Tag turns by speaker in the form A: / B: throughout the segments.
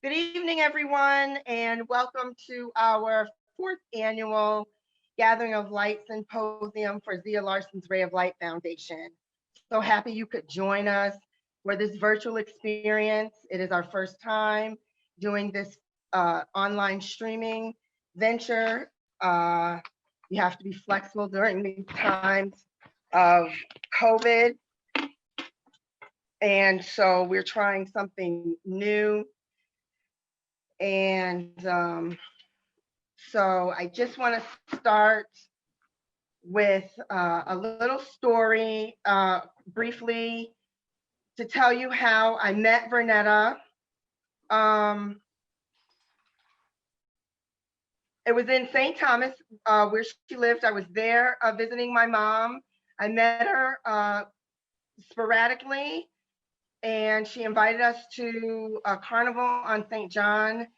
A: Good evening, everyone, and welcome to our fourth annual Gathering of Light Symposium for Zia Larson's Ray of Light Foundation. So happy you could join us for this virtual experience. It is our first time doing this online streaming venture. You have to be flexible during these times of COVID. And so we're trying something new. And so I just want to start with a little story briefly to tell you how I met Vernetta. It was in St. Thomas where she lived. I was there visiting my mom. I met her sporadically, and she invited us to a carnival on St. John.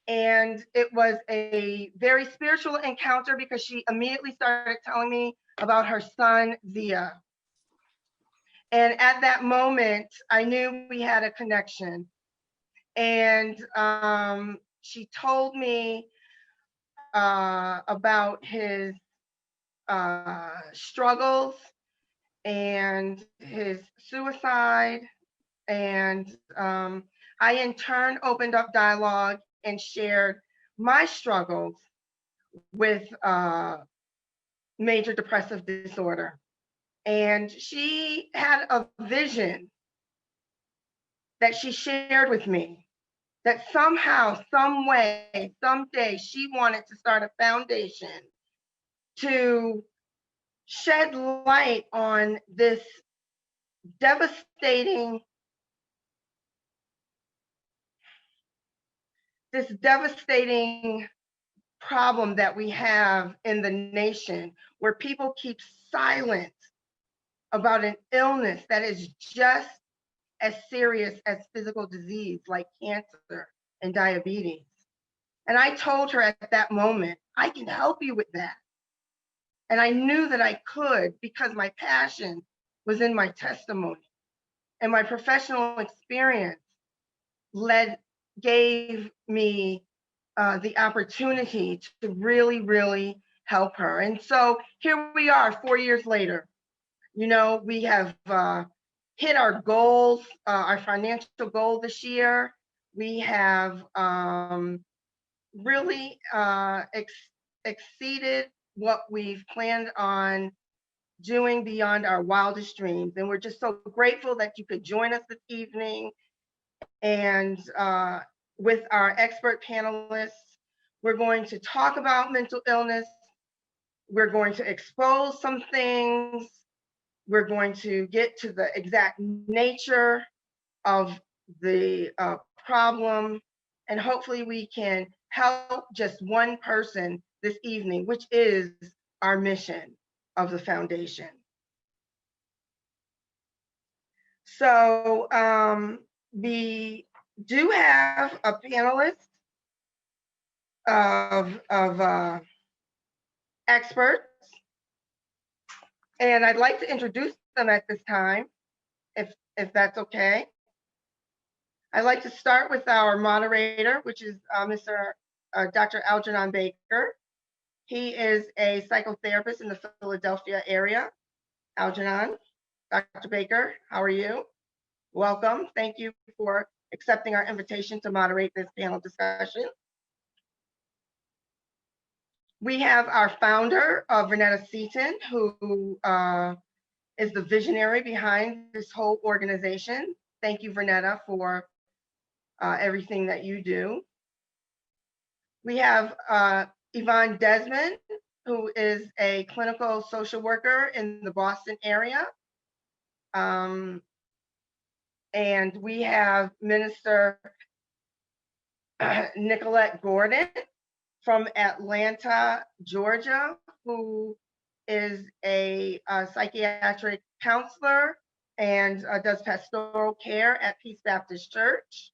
A: And it was a very spiritual encounter because she immediately started telling me about her son, Zia. And at that moment, I knew we had a connection. And she told me about his struggles and his suicide. And I, in turn, opened up dialogue and shared my struggles with major depressive disorder. And she had a vision that she shared with me that somehow, some way, someday she wanted to start a foundation to shed light on this devastating problem that we have in the nation, where people keep silent about an illness that is just as serious as physical disease like cancer and diabetes. And I told her at that moment, I can help you with that. And I knew that I could because my passion was in my testimony, and my professional experience gave me the opportunity to really help her. And so here we are 4 years later. You know, we have hit our goals, our financial goal this year. We have really exceeded what we've planned on doing beyond our wildest dreams. And we're just so grateful that you could join us this evening. And with our expert panelists, we're going to talk about mental illness. We're going to expose some things. We're going to get to the exact nature of the problem. And hopefully we can help just one person this evening, which is our mission of the foundation. So we do have a panelist of experts, and I'd like to introduce them at this time, if that's okay. I'd like to start with our moderator, which is Dr. Algernon Baker. He is a psychotherapist in the Philadelphia area. Algernon, Dr. Baker, how are you? Welcome. Thank you for accepting our invitation to moderate this panel discussion. We have our founder, Vernetta Seaton, who is the visionary behind this whole organization. Thank you, Vernetta, for everything that you do. We have Yvonne Desmond, who is a clinical social worker in the Boston area. And we have Minister Nicolette Gordon from Atlanta, Georgia, who is a psychiatric counselor and does pastoral care at Peace Baptist Church.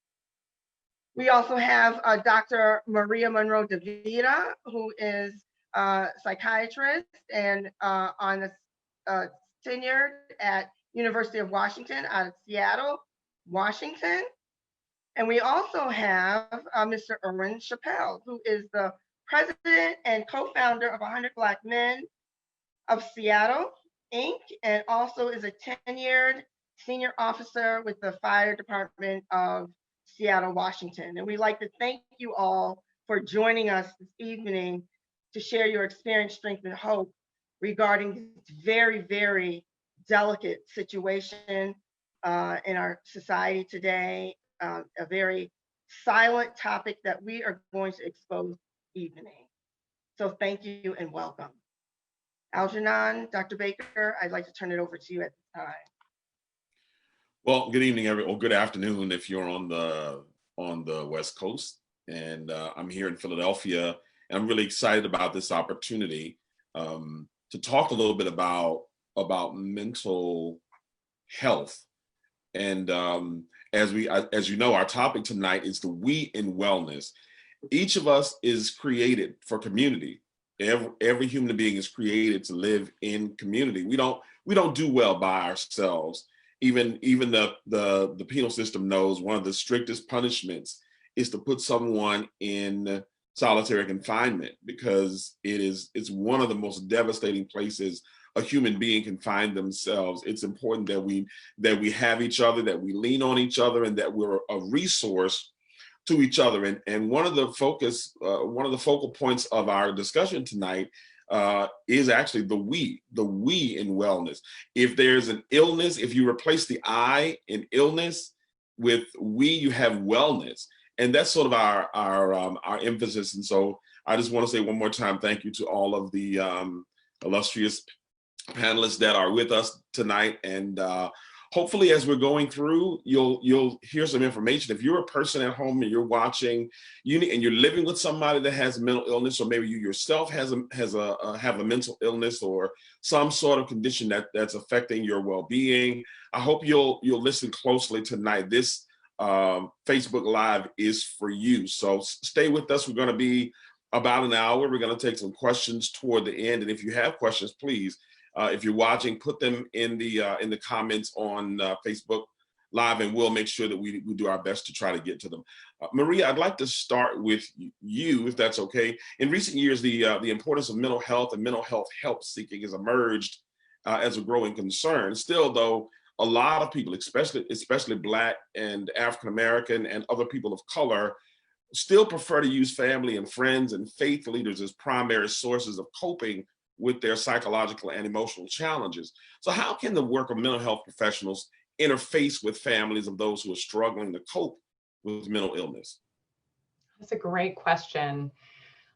A: We also have Dr. Maria Monroe DeVita, who is a psychiatrist and tenured at University of Washington out of Seattle, Washington. And we also have Mr. Erwin Chappelle, who is the president and co-founder of 100 Black Men of Seattle, Inc., and also is a tenured senior officer with the Fire Department of Seattle, Washington. And we'd like to thank you all for joining us this evening to share your experience, strength, and hope regarding this very, very delicate situation in our society today, a very silent topic that we are going to expose this evening. So thank you and welcome. Algernon, Dr. Baker, I'd like to turn it over to you at this time.
B: Well, good evening, everyone. Good afternoon if you're on the West Coast. And I'm here in Philadelphia, and I'm really excited about this opportunity to talk a little bit about mental health. And as you know, our topic tonight is the we in wellness. Each of us is created for community. Every human being is created to live in community. We don't do well by ourselves. Even the penal system knows one of the strictest punishments is to put someone in solitary confinement, because it's one of the most devastating places a human being can find themselves. It's important that we have each other, that we lean on each other, and that we're a resource to each other. And one of the focal points of our discussion tonight is actually the we in wellness. If there's an illness, if you replace the I in illness with we, you have wellness. And that's sort of our emphasis. And so I just want to say one more time, thank you to all of the illustrious panelists that are with us tonight. And hopefully, as we're going through, you'll hear some information. If you're a person at home and you're watching, and you're living with somebody that has mental illness, or maybe you yourself have a mental illness or some sort of condition that's affecting your well-being, I hope you'll listen closely tonight. This Facebook Live is for you. So stay with us. We're going to be about an hour. We're going to take some questions toward the end. And if you have questions, please, if you're watching, put them in the comments on Facebook Live, and we'll make sure that we do our best to try to get to them. Maria, I'd like to start with you, if that's okay. In recent years, the importance of mental health and mental health help seeking has emerged as a growing concern. Still, though, a lot of people, especially Black and African American and other people of color, still prefer to use family and friends and faith leaders as primary sources of coping with their psychological and emotional challenges. So how can the work of mental health professionals interface with families of those who are struggling to cope with mental illness?
C: That's a great question.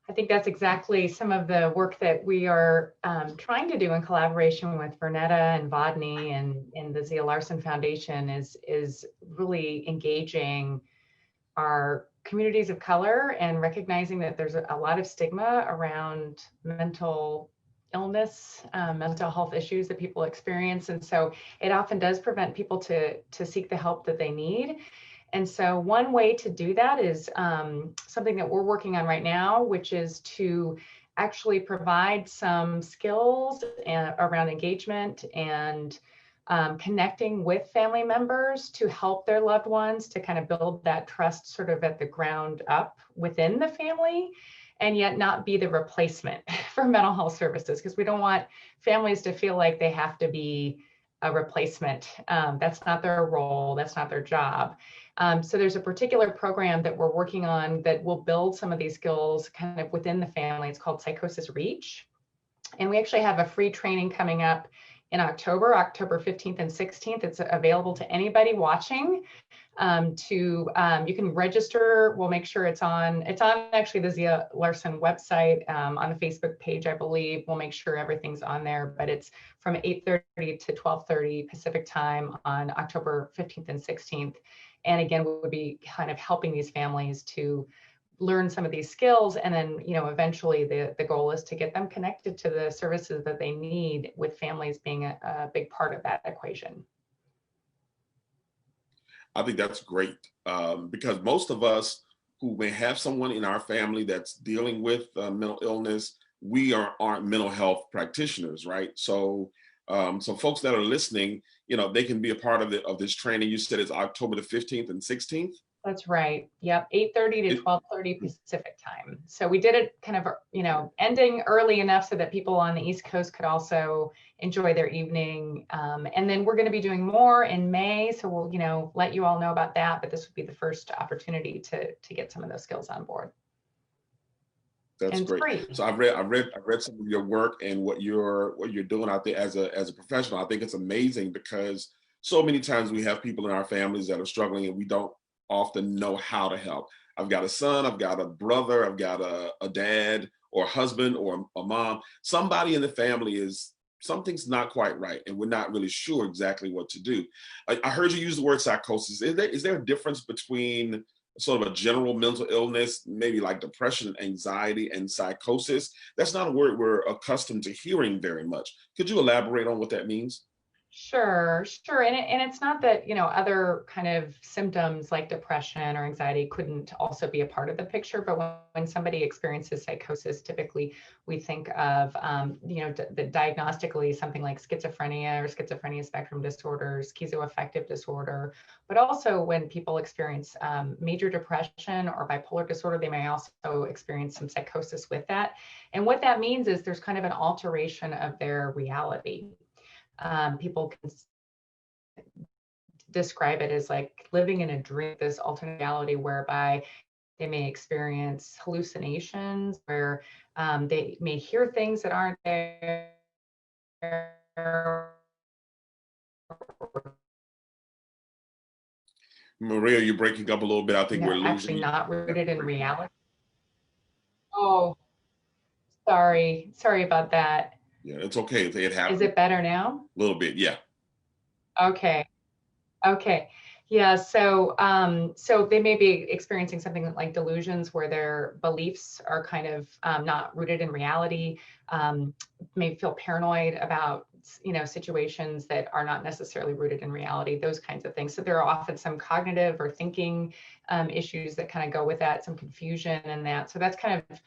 C: I think that's exactly some of the work that we are trying to do in collaboration with Vernetta and Vodney and the Zia Larson Foundation is really engaging our communities of color and recognizing that there's a lot of stigma around mental illness, mental health issues that people experience. And so it often does prevent people to seek the help that they need. And so one way to do that is something that we're working on right now, which is to actually provide some skills around engagement and connecting with family members to help their loved ones to kind of build that trust sort of at the ground up within the family, and yet not be the replacement for mental health services, because we don't want families to feel like they have to be a replacement. That's not their role, that's not their job. So there's a particular program that we're working on that will build some of these skills kind of within the family. It's called Psychosis Reach. And we actually have a free training coming up in October 15th and 16th. It's available to anybody watching. You can register. We'll make sure it's on actually the Zia Larson website, on the Facebook page, I believe. We'll make sure everything's on there, but it's from 8:30 to 12:30 Pacific time on October 15th and 16th. And again, we would be kind of helping these families to learn some of these skills. And then, eventually the goal is to get them connected to the services that they need, with families being a big part of that equation.
B: I think that's great, because most of us who may have someone in our family that's dealing with mental illness, we aren't mental health practitioners, right? So folks that are listening, they can be a part of this training. You said it's October the 15th and 16th?
C: That's right. Yep. 8:30 to 12:30 Pacific time. So we did it kind of, ending early enough so that people on the East Coast could also enjoy their evening. And then we're going to be doing more in May. So we'll, let you all know about that. But this would be the first opportunity to get some of those skills on board.
B: That's
C: And
B: great.
C: free.
B: So I read some of your work and what you're doing out there as a professional. I think it's amazing because so many times we have people in our families that are struggling and we don't often know how to help. I've got a son, I've got a brother, I've got a dad or a husband or a mom. Somebody in the family something's not quite right and we're not really sure exactly what to do. I heard you use the word psychosis. Is there a difference between sort of a general mental illness, maybe like depression, anxiety, and psychosis? That's not a word we're accustomed to hearing very much. Could you elaborate on what that means?
C: Sure. And it's not that, other kind of symptoms like depression or anxiety couldn't also be a part of the picture. But when somebody experiences psychosis, typically we think of, the diagnostically something like schizophrenia or schizophrenia spectrum disorder, schizoaffective disorder. But also when people experience major depression or bipolar disorder, they may also experience some psychosis with that. And what that means is there's kind of an alteration of their reality. People can describe it as like living in a dream, this alternate reality whereby they may experience hallucinations, where they may hear things that aren't there.
B: Maria, you're breaking up a little bit. I think we're losing
C: Actually
B: you.
C: not rooted in reality. Oh, sorry about that.
B: Yeah, it's okay. It happens.
C: Is it better now?
B: A little bit, yeah.
C: Okay. Yeah. So they may be experiencing something like delusions where their beliefs are kind of not rooted in reality, may feel paranoid about, situations that are not necessarily rooted in reality, those kinds of things. So there are often some cognitive or thinking issues that kind of go with that, some confusion and that. So that's kind of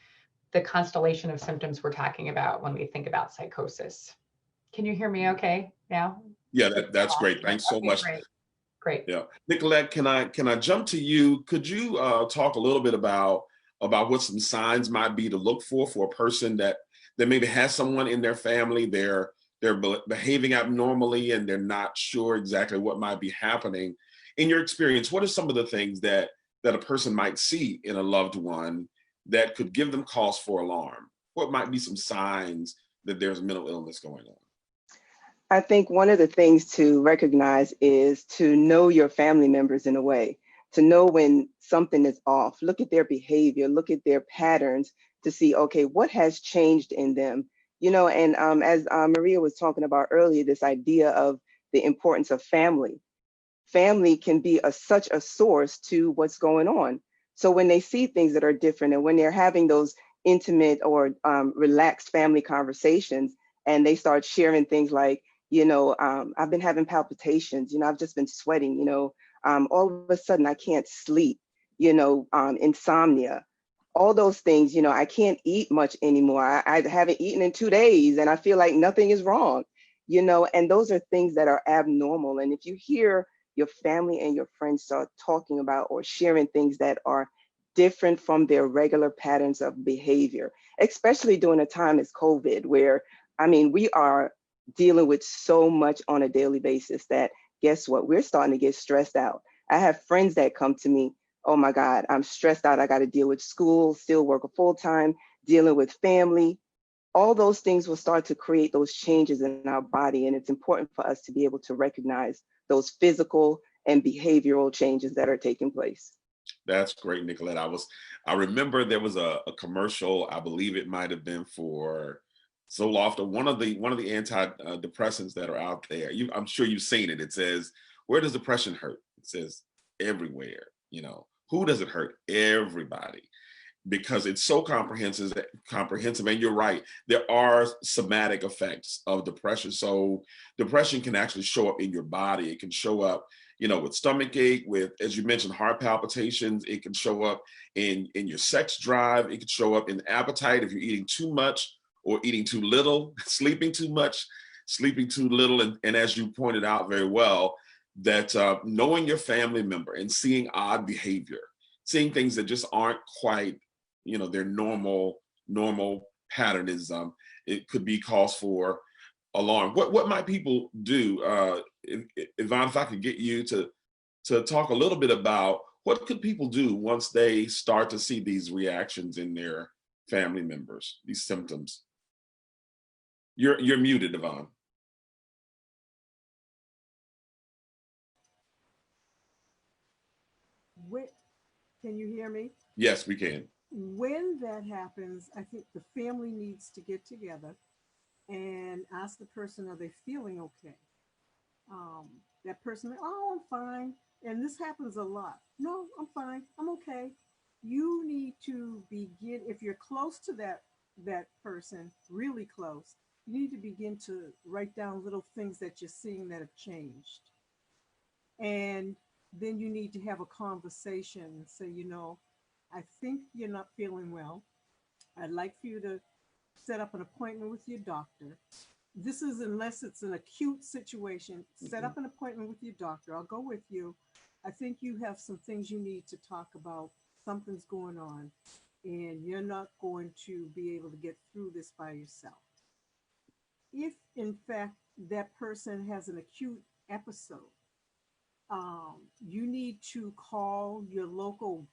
C: the constellation of symptoms we're talking about when we think about psychosis. Can you hear me okay now?
B: Yeah, that's great. Thanks so much.
C: Great.
B: Yeah, Nicolette, can I jump to you? Could you talk a little bit about what some signs might be to look for a person that maybe has someone in their family, they're behaving abnormally and they're not sure exactly what might be happening. In your experience, what are some of the things that a person might see in a loved one that could give them cause for alarm? What might be some signs that there's mental illness going on?
D: I think one of the things to recognize is to know your family members in a way, to know when something is off. Look at their behavior, look at their patterns to see, okay, what has changed in them? And as Maria was talking about earlier, this idea of the importance of family. Family can be such a source to what's going on. So when they see things that are different and when they're having those intimate or relaxed family conversations and they start sharing things like, I've been having palpitations, I've just been sweating, all of a sudden I can't sleep, insomnia, all those things, I can't eat much anymore. I haven't eaten in 2 days and I feel like nothing is wrong, and those are things that are abnormal. And if you hear your family and your friends start talking about or sharing things that are different from their regular patterns of behavior, especially during a time as COVID, where, we are dealing with so much on a daily basis that guess what? We're starting to get stressed out. I have friends that come to me, oh my God, I'm stressed out. I got to deal with school, still work a full time, dealing with family. All those things will start to create those changes in our body. And it's important for us to be able to recognize those physical and behavioral changes that are taking place.
B: That's great, Nicolette. I remember there was a commercial, I believe it might have been for Zoloft, or one of the antidepressants that are out there. I'm sure you've seen it. It says, where does depression hurt? It says everywhere. Who does it hurt? Everybody. Because it's so comprehensive, and you're right, there are somatic effects of depression. So depression can actually show up in your body. It can show up, with stomach ache, with, as you mentioned, heart palpitations. It can show up in your sex drive. It can show up in appetite if you're eating too much or eating too little, sleeping too much, sleeping too little. And as you pointed out very well, that knowing your family member and seeing odd behavior, seeing things that just aren't quite, their normal pattern is, it could be cause for alarm. What might people do? Yvonne, if I could get you to talk a little bit about what could people do once they start to see these reactions in their family members, these symptoms. You're muted, Yvonne.
E: Can you hear me?
B: Yes, we can.
E: When that happens, I think the family needs to get together and ask the person, are they feeling okay? That person, oh, I'm fine. And this happens a lot. No, I'm fine. I'm okay. You need to begin, if you're close to that person, really close, you need to begin to write down little things that you're seeing that have changed. And then you need to have a conversation and say, I think you're not feeling well. I'd like for you to set up an appointment with your doctor. This is unless it's an acute situation. Set up an appointment with your doctor. I'll go with you. I think you have some things you need to talk about. Something's going on, and you're not going to be able to get through this by yourself. If, in fact, that person has an acute episode, you need to call your local,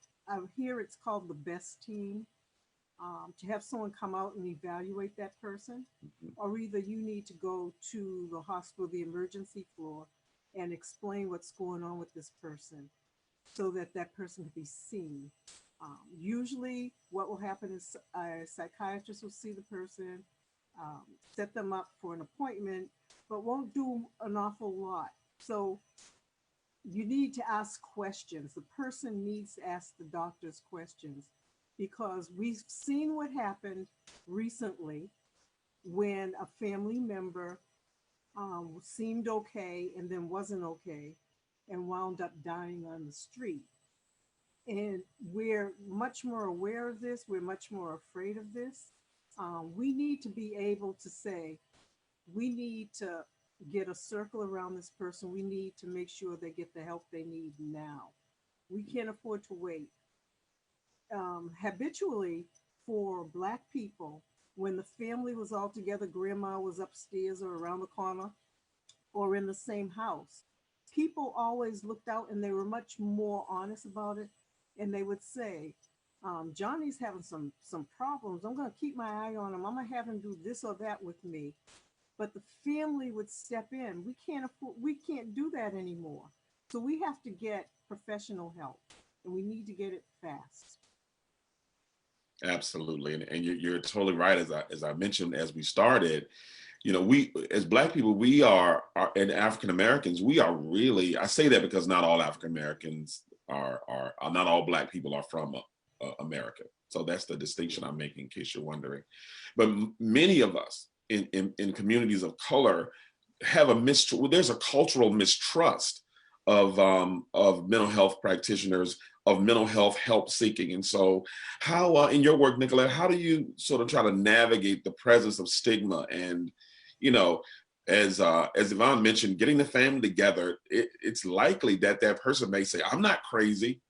E: here it's called the BEST team, to have someone come out and evaluate that person, or either you need to go to the hospital, the emergency floor, and explain what's going on with this person so that that person can be seen. Usually what will happen is a psychiatrist will see the person, set them up for an appointment, but won't do an awful lot. So you need to ask questions. The person needs to ask the doctors questions, because we've seen what happened recently when a family member seemed okay and then wasn't okay and wound up dying on the street. And we're much more aware of this. We're much more afraid of this. We need to be able to say, we need to get a circle around this person. We need to make sure they get the help they need now. We can't afford to wait. Habitually, for Black people, when the family was all together, grandma was upstairs or around the corner or in the same house, people always looked out and they were much more honest about it. And they would say, Johnny's having some problems. I'm going to keep my eye on him. I'm going to have him do this or that with me. But the family would step in. We can't do that anymore. So we have to get professional help, and we need to get it fast.
B: Absolutely, and you're totally right. As I mentioned as we started, we as Black people, we are and African Americans, we are really. I say that because not all African Americans are not all Black people are from America. So that's the distinction I'm making, in case you're wondering. But many of us in communities of color have there's a cultural mistrust of mental health practitioners, of mental health help seeking. And so how, in your work, Nicolette, how do you sort of try to navigate the presence of stigma? And, as Yvonne mentioned, getting the family together, it's likely that person may say, I'm not crazy.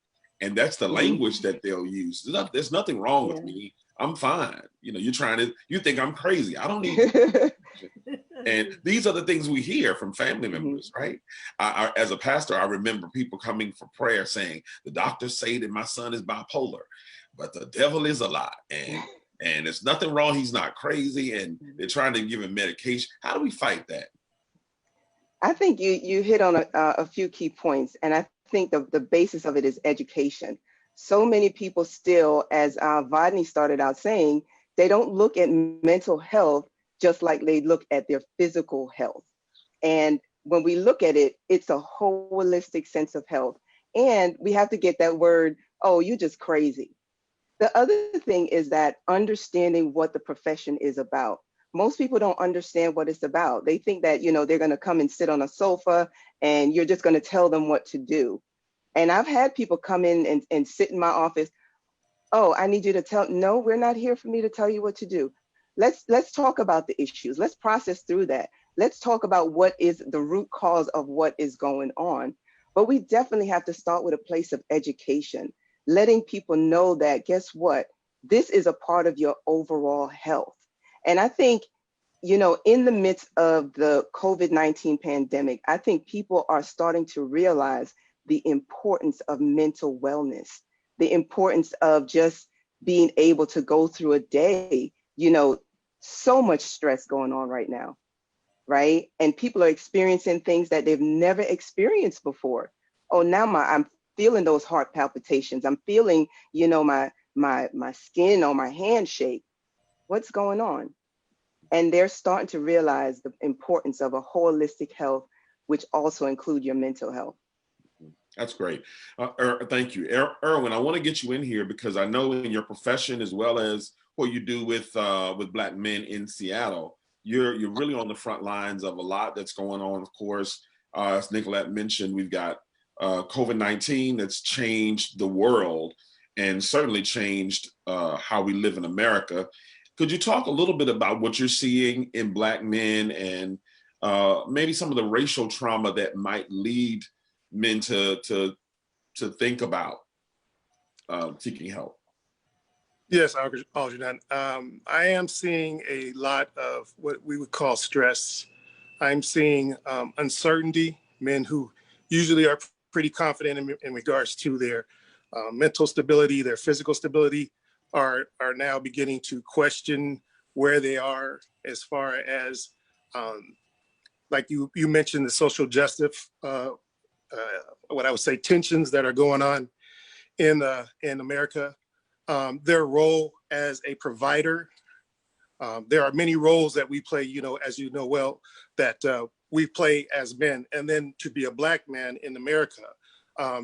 B: And that's the language that they'll use. There's nothing wrong with me. I'm fine. You think I'm crazy. I don't need And these are the things we hear from family members, right? As a pastor, I remember people coming for prayer saying, the doctors say that my son is bipolar, but the devil is a lie. And there's nothing wrong. He's not crazy. And they're trying to give him medication. How do we fight that?
D: I think you hit on a few key points. And I think the basis of it is education. So many people still, as Vodney started out saying, they don't look at mental health just like they look at their physical health. And when we look at it, it's a holistic sense of health. And we have to get that word, oh, you're just crazy. The other thing is that understanding what the profession is about. Most people don't understand what it's about. They think that, they're going to come and sit on a sofa and you're just going to tell them what to do. And I've had people come in and sit in my office. Oh, I need you to no, we're not here for me to tell you what to do. Let's talk about the issues. Let's process through that. Let's talk about what is the root cause of what is going on. But we definitely have to start with a place of education, letting people know that, guess what? This is a part of your overall health. And I think, you know, in the midst of the COVID-19 pandemic, I think people are starting to realize the importance of mental wellness, the importance of just being able to go through a day, you know, so much stress going on right now, right? And people are experiencing things that they've never experienced before. Oh, now I'm feeling those heart palpitations. I'm feeling, you know, my skin on my hand shake. What's going on? And they're starting to realize the importance of a holistic health, which also include your mental health.
B: That's great. Thank you. Erwin, I want to get you in here because I know in your profession, as well as what you do with Black men in Seattle, you're really on the front lines of a lot that's going on. Of course, as Nicolette mentioned, we've got COVID-19 that's changed the world and certainly changed how we live in America. Could you talk a little bit about what you're seeing in Black men and maybe some of the racial trauma that might lead men to think about seeking help?
F: Yes, Algernon. I am seeing a lot of what we would call stress. I'm seeing uncertainty, men who usually are pretty confident in regards to their mental stability, their physical stability, are now beginning to question where they are as far as, like you mentioned, the social justice, what I would say, tensions that are going on in America. Their role as a provider. There are many roles that we play, you know, as you know well, that we play as men. And then to be a Black man in America,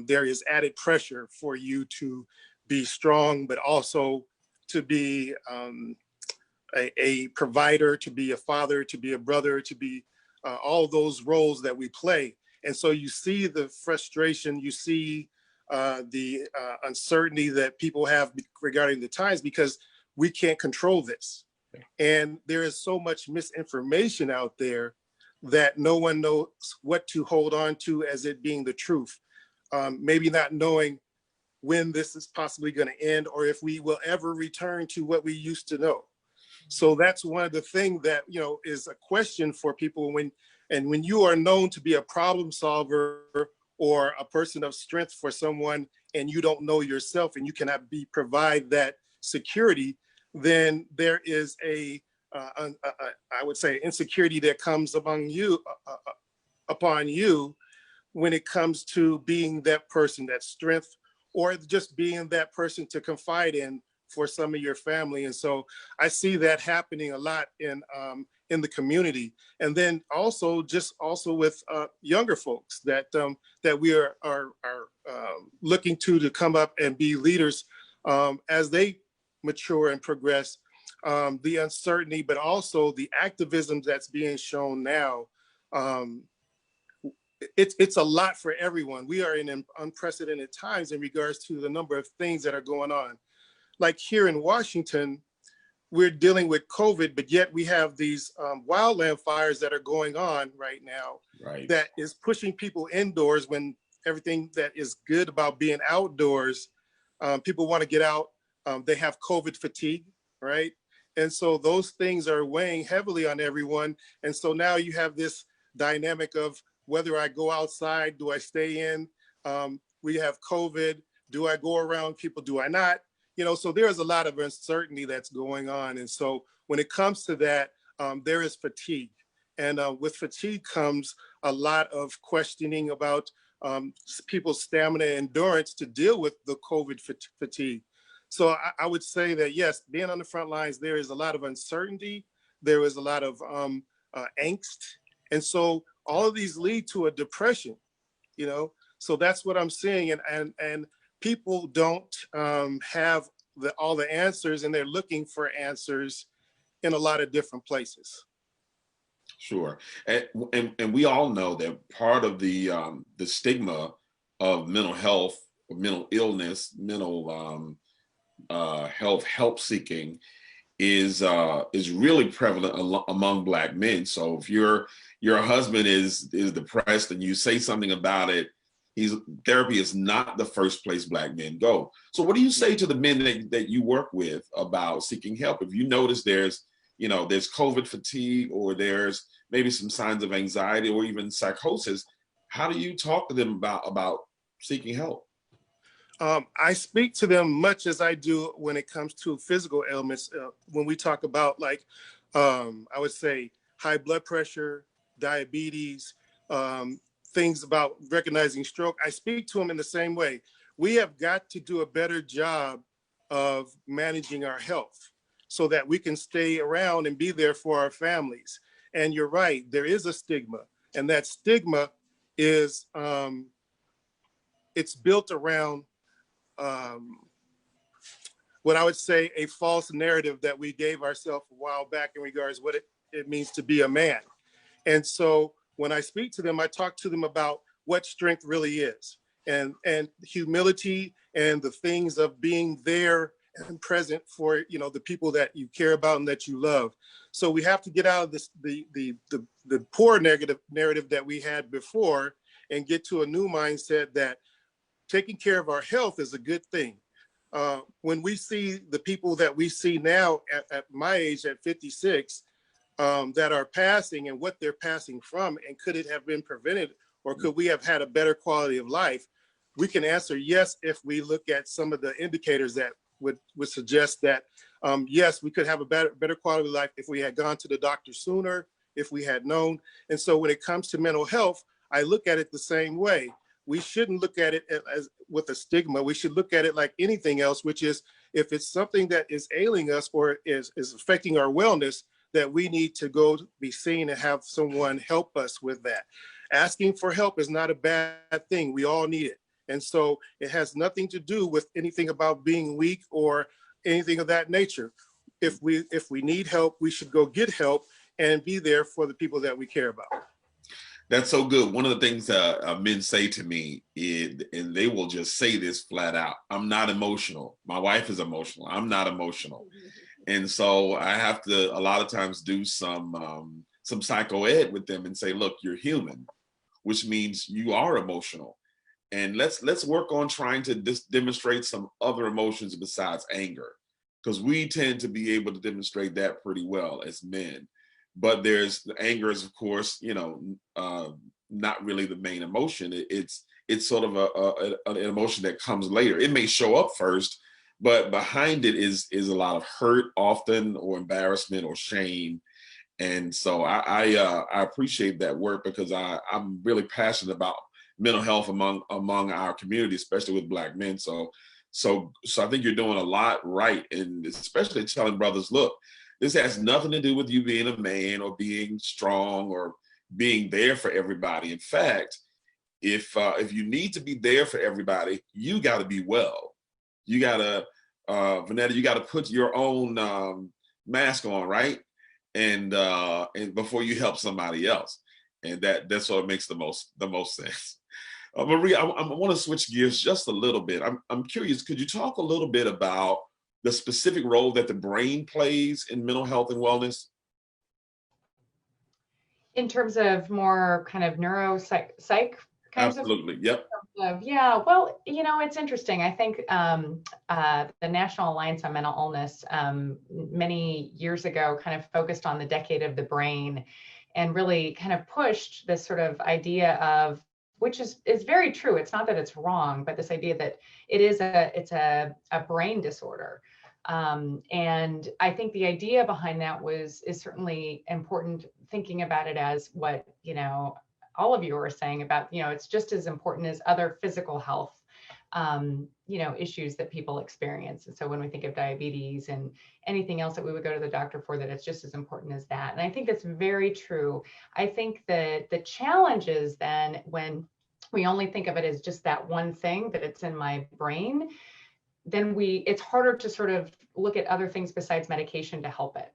F: there is added pressure for you to be strong, but also to be a provider, to be a father, to be a brother, to be all those roles that we play. And so you see the frustration, you see the uncertainty that people have regarding the times, because we can't control this. And there is so much misinformation out there that no one knows what to hold on to as it being the truth. Maybe not knowing when this is possibly going to end, or if we will ever return to what we used to know. So that's one of the things that, you know, is a question for people when you are known to be a problem solver or a person of strength for someone, and you don't know yourself and you cannot provide that security, then there is I would say, insecurity that comes upon you when it comes to being that person, that strength, or just being that person to confide in for some of your family. And so I see that happening a lot in the community. And then also with younger folks that we are looking to come up and be leaders as they mature and progress. The uncertainty, but also the activism that's being shown now. It's a lot for everyone. We are in unprecedented times in regards to the number of things that are going on. Like here in Washington, we're dealing with COVID, but yet we have these wildland fires that are going on right now. Right. That is pushing people indoors when everything that is good about being outdoors, people want to get out. They have COVID fatigue, right? And so those things are weighing heavily on everyone. And so now you have this dynamic of whether I go outside, do I stay in? We have COVID, do I go around people, do I not? You know, so there's a lot of uncertainty that's going on. And so when it comes to that, there is fatigue. And with fatigue comes a lot of questioning about people's stamina and endurance to deal with the COVID fatigue. So I would say that, yes, being on the front lines, there is a lot of uncertainty. There is a lot of angst. And so all of these lead to a depression, you know? So that's what I'm seeing. And people don't have all the answers, and they're looking for answers in a lot of different places.
B: Sure. And we all know that part of the stigma of mental health, mental illness, mental health help seeking is really prevalent among Black men. So if your husband is depressed and you say something about it, therapy is not the first place Black men go. So what do you say to the men that you work with about seeking help? If you notice there's COVID fatigue, or there's maybe some signs of anxiety or even psychosis, how do you talk to them about seeking help?
F: I speak to them much as I do when it comes to physical ailments. When we talk about, like, I would say high blood pressure, diabetes, things about recognizing stroke, I speak to them in the same way. We have got to do a better job of managing our health so that we can stay around and be there for our families. And you're right, there is a stigma, and that stigma is it's built around what I would say a false narrative that we gave ourselves a while back in regards to what it means to be a man. And so when I speak to them, I talk to them about what strength really is, and humility, and the things of being there and present for the people that you care about and that you love. So we have to get out of this the poor negative narrative that we had before, and get to a new mindset that taking care of our health is a good thing. When we see the people that we see now at my age, at 56, that are passing, and what they're passing from, and could it have been prevented, or could we have had a better quality of life? We can answer yes if we look at some of the indicators that would suggest that yes, we could have a better quality of life if we had gone to the doctor sooner, if we had known. And so when it comes to mental health, I look at it the same way. We shouldn't look at it as with a stigma. We should look at it like anything else, which is, if it's something that is ailing us or is affecting our wellness, that we need to go be seen and have someone help us with that. Asking for help is not a bad thing. We all need it. And so it has nothing to do with anything about being weak or anything of that nature. If we need help, we should go get help and be there for the people that we care about.
B: That's so good. One of the things men say to me is, and they will just say this flat out, I'm not emotional. My wife is emotional. I'm not emotional. And so I have to, a lot of times, do some psycho ed with them and say, look, you're human, which means you are emotional. And let's work on trying to demonstrate some other emotions besides anger, because we tend to be able to demonstrate that pretty well as men. But there's the anger is, of course, not really the main emotion. It's sort of an emotion that comes later. It may show up first, but behind it is a lot of hurt often, or embarrassment, or shame. And so I appreciate that work, because I'm really passionate about mental health among our community, especially with Black men. So I think you're doing a lot right, and especially telling brothers, look, this has nothing to do with you being a man or being strong or being there for everybody. In fact, if you need to be there for everybody, you got to be well. You got to, Vanetta, you got to put your own mask on, right? And before you help somebody else, and that sort of makes the most sense. Maria, I want to switch gears just a little bit. I'm curious. Could you talk a little bit about the specific role that the brain plays in mental health and wellness?
C: In terms of more kind of neuropsych kinds
B: Absolutely. Yep.
C: Yeah, well, it's interesting. I think the National Alliance on Mental Illness many years ago kind of focused on the decade of the brain, and really kind of pushed this sort of idea of, which is very true. It's not that it's wrong, but this idea that it's a brain disorder. And I think the idea behind that is certainly important, thinking about it as what, all of you are saying about, it's just as important as other physical health, issues that people experience. And so when we think of diabetes and anything else that we would go to the doctor for, that it's just as important as that. And I think that's very true. I think that the challenge is then when we only think of it as just that one thing, that it's in my brain, then it's harder to sort of look at other things besides medication to help it.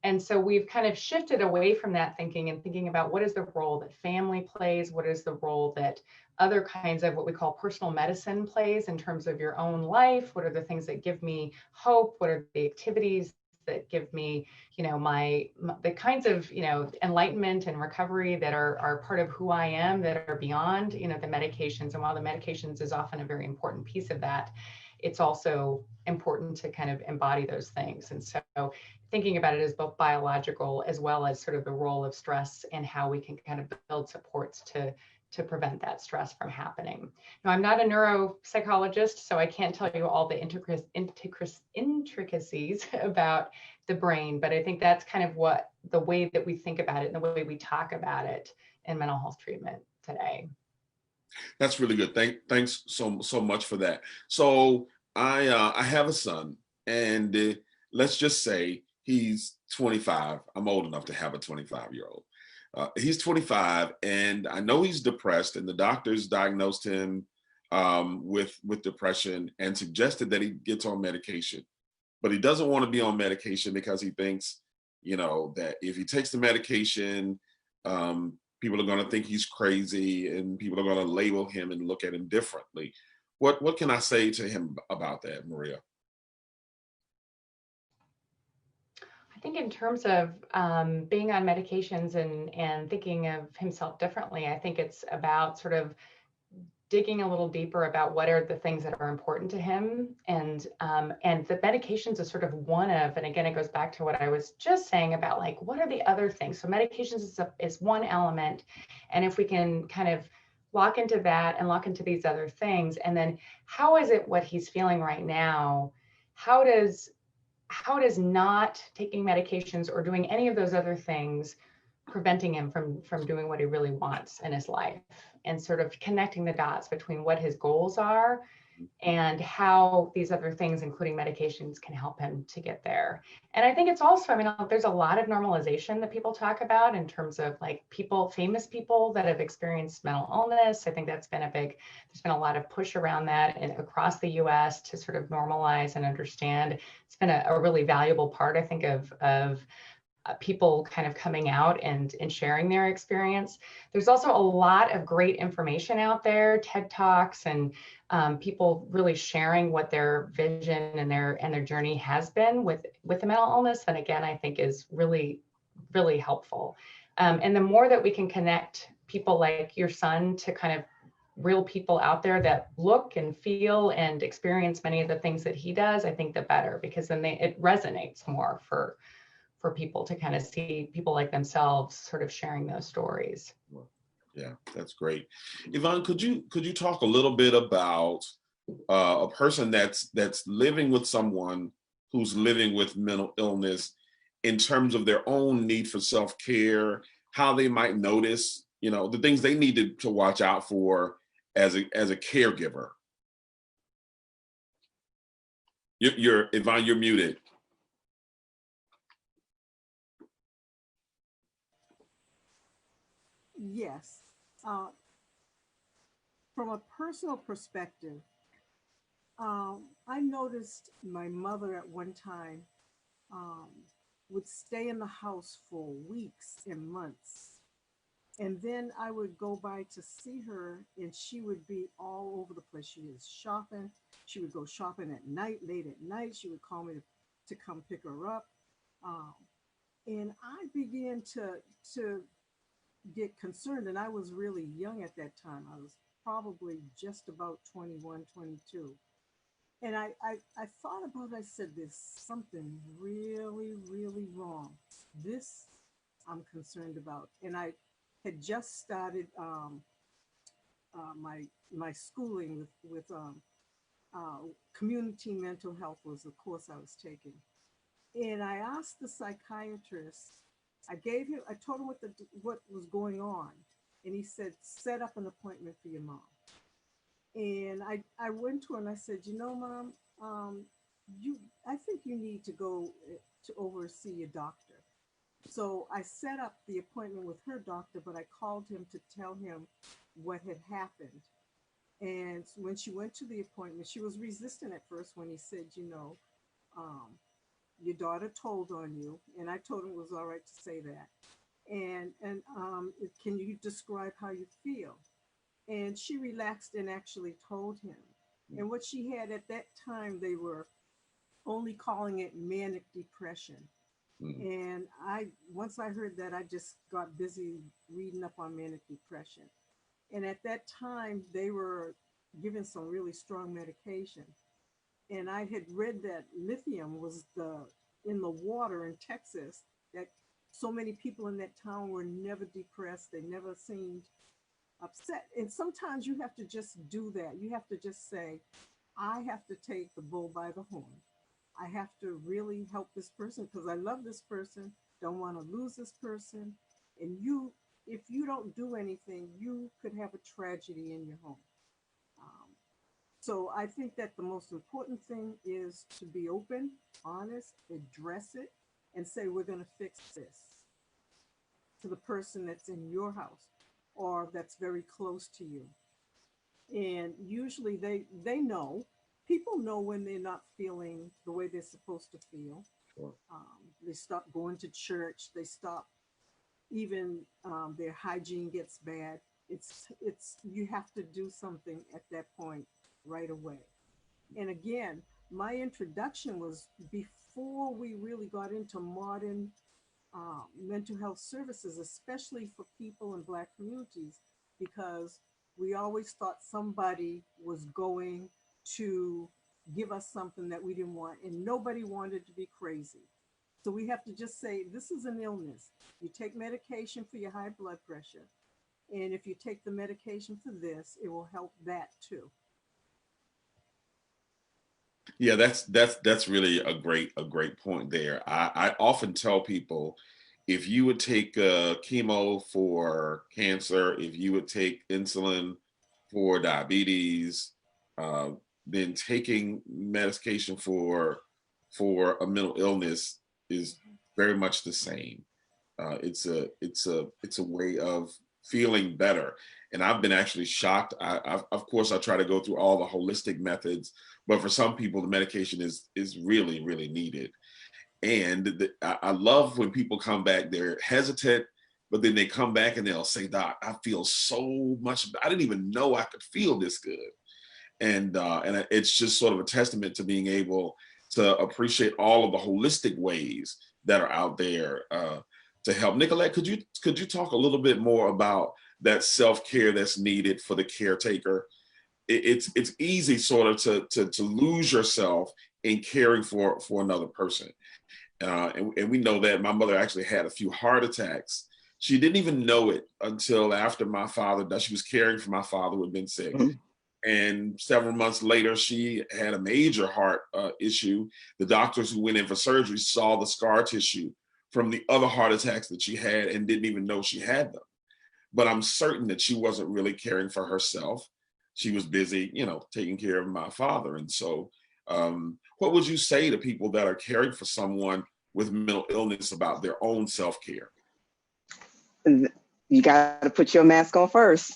C: And so we've kind of shifted away from that thinking and thinking about what is the role that family plays, what is the role that other kinds of what we call personal medicine plays in terms of your own life, what are the things that give me hope, what are the activities that give me, the kinds of, enlightenment and recovery that are part of who I am, that are beyond, the medications. And while the medications is often a very important piece of that, it's also important to kind of embody those things. And so thinking about it as both biological as well as sort of the role of stress and how we can kind of build supports to prevent that stress from happening. Now, I'm not a neuropsychologist, so I can't tell you all the intricacies about the brain, but I think that's kind of the way that we think about it and the way we talk about it in mental health treatment today.
B: That's really good. Thanks so much for that. So I have a son, and let's just say he's 25. I'm old enough to have a 25-year-old. He's 25, and I know he's depressed, and the doctors diagnosed him with depression and suggested that he gets on medication. But he doesn't want to be on medication because he thinks, that if he takes the medication, people are going to think he's crazy, and people are going to label him and look at him differently. What can I say to him about that, Maria?
C: I think in terms of being on medications and thinking of himself differently, I think it's about sort of digging a little deeper about what are the things that are important to him. And the medications is sort of one of, and again, it goes back to what I was just saying about like, what are the other things? So medications is one element. And if we can kind of lock into that and lock into these other things, and then how is it what he's feeling right now? How does not taking medications or doing any of those other things preventing him from doing what he really wants in his life, and sort of connecting the dots between what his goals are and how these other things, including medications, can help him to get there. And I think it's also, there's a lot of normalization that people talk about in terms of like famous people that have experienced mental illness. I think there's been a lot of push around that and across the US to sort of normalize and understand. It's been a really valuable part, I think, of people kind of coming out and sharing their experience. There's also a lot of great information out there, TED Talks, and people really sharing what their vision and their journey has been with the mental illness. And again, I think is really, really helpful. And the more that we can connect people like your son to kind of real people out there that look and feel and experience many of the things that he does, I think the better, because then it resonates more for people to kind of see people like themselves sort of sharing those stories.
B: Yeah, that's great. Yvonne, could you talk a little bit about a person that's living with someone who's living with mental illness in terms of their own need for self-care, how they might notice, the things they need to watch out for as a caregiver? You're Yvonne, you're muted.
E: Yes. From a personal perspective, I noticed my mother at one time would stay in the house for weeks and months. And then I would go by to see her, and she would be all over the place. She was shopping. She would go shopping at night, late at night. She would call me to come pick her up. And I began to get concerned, and I was really young at that time. I was probably just about 21, 22. And I thought about it. I said, there's something really, really wrong. This I'm concerned about. And I had just started my schooling with community mental health was the course I was taking. And I asked the psychiatrist, I told him what was going on. And he said, set up an appointment for your mom. And I went to her and I said, Mom, I think you need to go to oversee your doctor. So I set up the appointment with her doctor, but I called him to tell him what had happened. And when she went to the appointment, she was resistant at first when he said, your daughter told on you. And I told him it was all right to say that. And can you describe how you feel? And she relaxed and actually told him. And what she had at that time, they were only calling it manic depression.
B: Mm.
E: And once I heard that, I just got busy reading up on manic depression. And at that time, they were given some really strong medication. And I had read that lithium was in the water in Texas, that so many people in that town were never depressed. They never seemed upset. And sometimes you have to just do that. You have to just say, I have to take the bull by the horn. I have to really help this person because I love this person, don't want to lose this person. And if you don't do anything, you could have a tragedy in your home. Um, so I think that the most important thing is to be open, honest, address it, and say, we're going to fix this to the person that's in your house or that's very close to you. And usually they know, people know when they're not feeling the way they're supposed to feel.
B: Sure.
E: They stop going to church. They stop, even their hygiene gets bad. It's you have to do something at that point right away. And again, my introduction was before we really got into modern mental health services, especially for people in Black communities, because we always thought somebody was going to give us something that we didn't want, and nobody wanted to be crazy. So we have to just say, this is an illness. You take medication for your high blood pressure. And if you take the medication for this, it will help that too.
B: Yeah, that's really a great point there. I often tell people, if you would take chemo for cancer, if you would take insulin for diabetes, uh, then taking medication for a mental illness is very much the same. It's a way of feeling better. And I've been actually shocked. Of course, I try to go through all the holistic methods, but for some people, the medication is really needed. And I love when people come back, they're hesitant, but then they come back and they'll say, Doc, I feel so much. I didn't even know I could feel this good. And it's just sort of a testament to being able to appreciate all of the holistic ways that are out there to help. Nicolette, could you talk a little bit more about that self-care that's needed for the caretaker? It's easy sort of to lose yourself in caring for another person. And we know that my mother actually had a few heart attacks. She didn't even know it until after my father died. She was caring for my father who had been sick.
D: Mhm.
B: And several months later, she had a major heart issue. The doctors who went in for surgery saw the scar tissue from the other heart attacks that she had and didn't even know she had them. But I'm certain that she wasn't really caring for herself. She was busy, taking care of my father. And so what would you say to people that are caring for someone with mental illness about their own self-care?
D: You got to put your mask on first.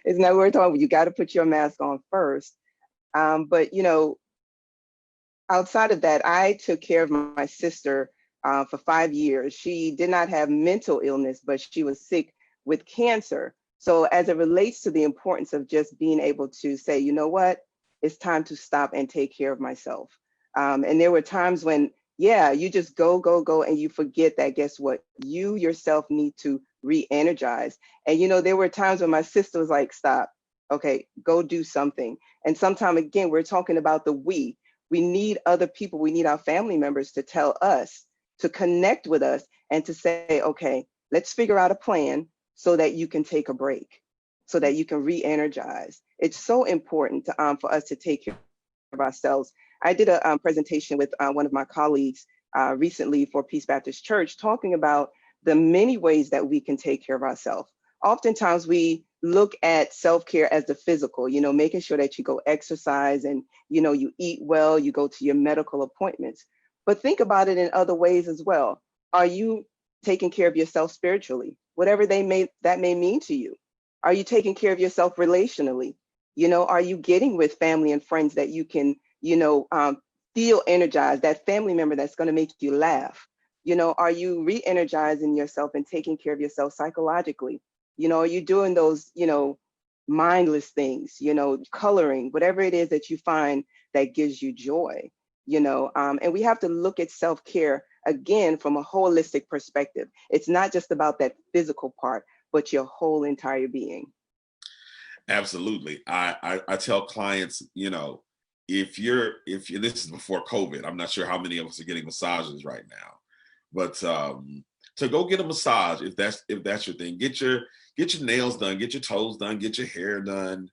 D: Isn't that what we're talking about? You got to put your mask on first. But outside of that, I took care of my sister for 5 years. She did not have mental illness, but she was sick with cancer. So as it relates to the importance of just being able to say, you know what, it's time to stop and take care of myself. And there were times when, yeah, you just go, and you forget that, guess what? You yourself need to re-energize. And, there were times when my sister was like, stop, okay, go do something. And sometime again, we're talking about the we. We need other people. We need our family members to tell us, to connect with us and to say, okay, let's figure out a plan so that you can take a break, so that you can re-energize. It's so important for us to take care of ourselves. I did a presentation with one of my colleagues recently for Peace Baptist Church, talking about the many ways that we can take care of ourselves. Oftentimes we look at self-care as the physical, making sure that you go exercise and, you eat well, you go to your medical appointments. But think about it in other ways as well. Are you taking care of yourself spiritually? Whatever that may mean to you. Are you taking care of yourself relationally? Are you getting with family and friends that you can, feel energized, that family member that's going to make you laugh? Are you re-energizing yourself and taking care of yourself psychologically? Are you doing those, mindless things, coloring, whatever it is that you find that gives you joy? and we have to look at self-care again from a holistic perspective. It's not just about that physical part, but your whole entire being.
B: Absolutely. I tell clients, if you're this is before COVID, I'm not sure how many of us are getting massages right now, but to go get a massage if that's your thing. Get your nails done, get your toes done, get your hair done,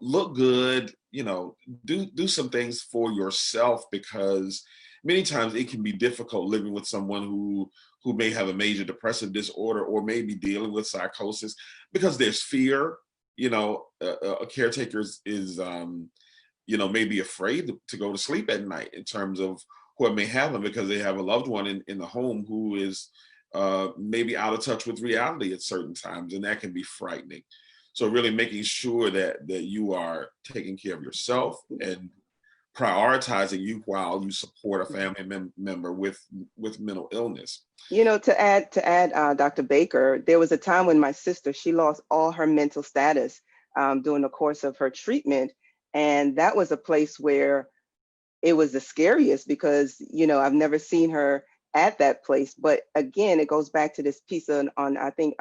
B: look good, do some things for yourself, because many times it can be difficult living with someone who may have a major depressive disorder or may be dealing with psychosis, because there's fear. A caretaker is may be afraid to go to sleep at night in terms of what may happen, because they have a loved one in the home who is maybe out of touch with reality at certain times, and that can be frightening. So really making sure that you are taking care of yourself and prioritizing you while you support a family member with mental illness.
D: To add, Dr. Baker, there was a time when my sister, she lost all her mental status during the course of her treatment. And that was a place where it was the scariest, because, I've never seen her at that place. But again, it goes back to this piece on I think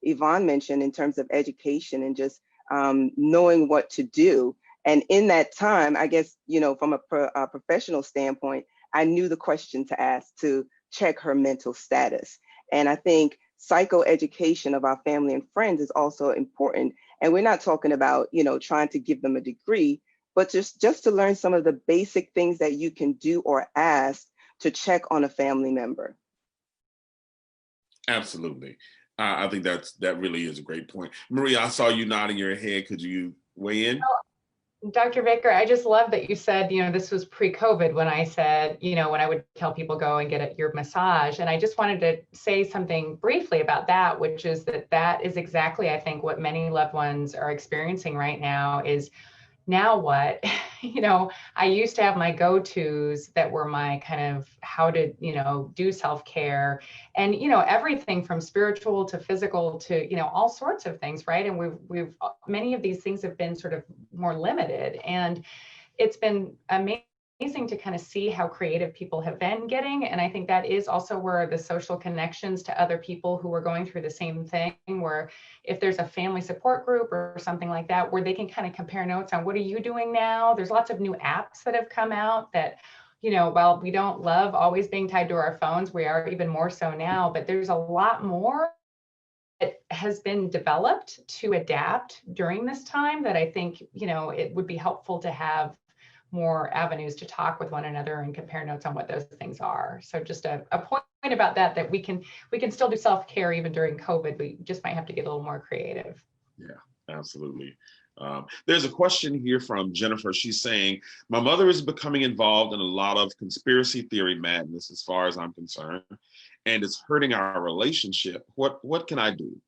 D: Yvonne mentioned, in terms of education and just knowing what to do. And in that time, I guess, from a professional standpoint, I knew the question to ask to check her mental status. And I think psychoeducation of our family and friends is also important. And we're not talking about, trying to give them a degree, but just to learn some of the basic things that you can do or ask to check on a family member.
B: Absolutely. I think that really is a great point. Maria, I saw you nodding your head. Could you weigh in?
C: Dr. Baker, I just love that you said, this was pre-COVID when I said, when I would tell people go and get your massage. And I just wanted to say something briefly about that, which is that is exactly, I think, what many loved ones are experiencing right now is, now what? I used to have my go-tos that were my kind of how to, do self-care, and, everything from spiritual to physical to, all sorts of things, right? And we've many of these things have been sort of more limited, and it's been amazing to kind of see how creative people have been getting. And I think that is also where the social connections to other people who are going through the same thing, where if there's a family support group or something like that, where they can kind of compare notes on what are you doing now. There's lots of new apps that have come out that, while we don't love always being tied to our phones, we are even more so now, but there's a lot more that has been developed to adapt during this time that I think, it would be helpful to have more avenues to talk with one another and compare notes on what those things are. So just a point about that we can still do self-care even during COVID. We just might have to get a little more creative.
B: Yeah, absolutely. There's a question here from Jennifer. She's saying, my mother is becoming involved in a lot of conspiracy theory madness as far as I'm concerned, and it's hurting our relationship. What can I do?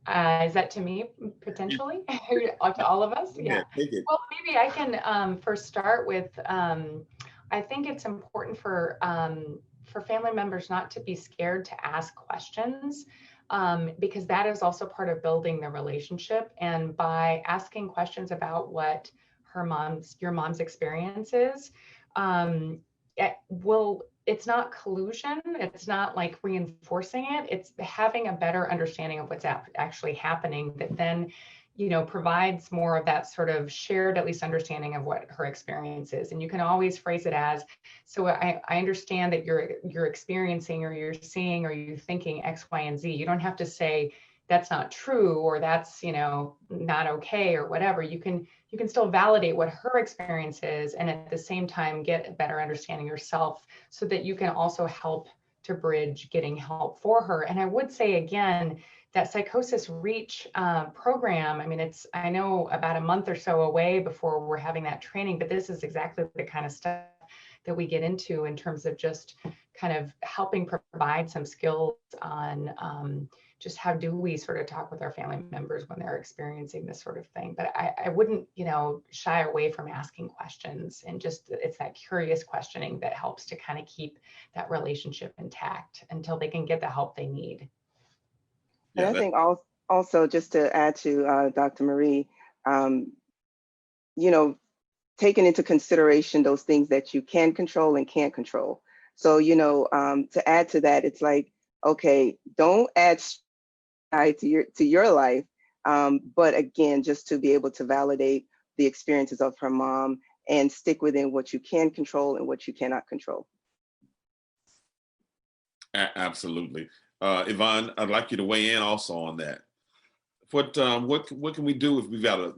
C: Is that to me potentially? To all of us?
B: Yeah.
C: Well, maybe I can first start with, I think it's important for family members not to be scared to ask questions, because that is also part of building the relationship. And by asking questions about what your mom's experience is, it's not collusion. It's not like reinforcing it. It's having a better understanding of what's actually happening that then, provides more of that sort of shared, at least, understanding of what her experience is. And you can always phrase it as, so I understand that you're experiencing, or you're seeing, or you're thinking X, Y, and Z. You don't have to say that's not true, or that's, not okay, or whatever. You can still validate what her experience is, and at the same time get a better understanding yourself, so that you can also help to bridge getting help for her. And I would say again, that Psychosis Reach program, I know about a month or so away before we're having that training, but this is exactly the kind of stuff that we get into in terms of just kind of helping provide some skills on just how do we sort of talk with our family members when they're experiencing this sort of thing. But I wouldn't, shy away from asking questions, and just, it's that curious questioning that helps to kind of keep that relationship intact until they can get the help they need.
D: And I think also, just to add to Dr. Marie, you know, taking into consideration those things that you can control and can't control. So, to add to that, it's like, okay, don't add to your life, but again, just to be able to validate the experiences of her mom and stick within what you can control and what you cannot control.
B: Absolutely. Yvonne, I'd like you to weigh in also on that. What can we do if we've got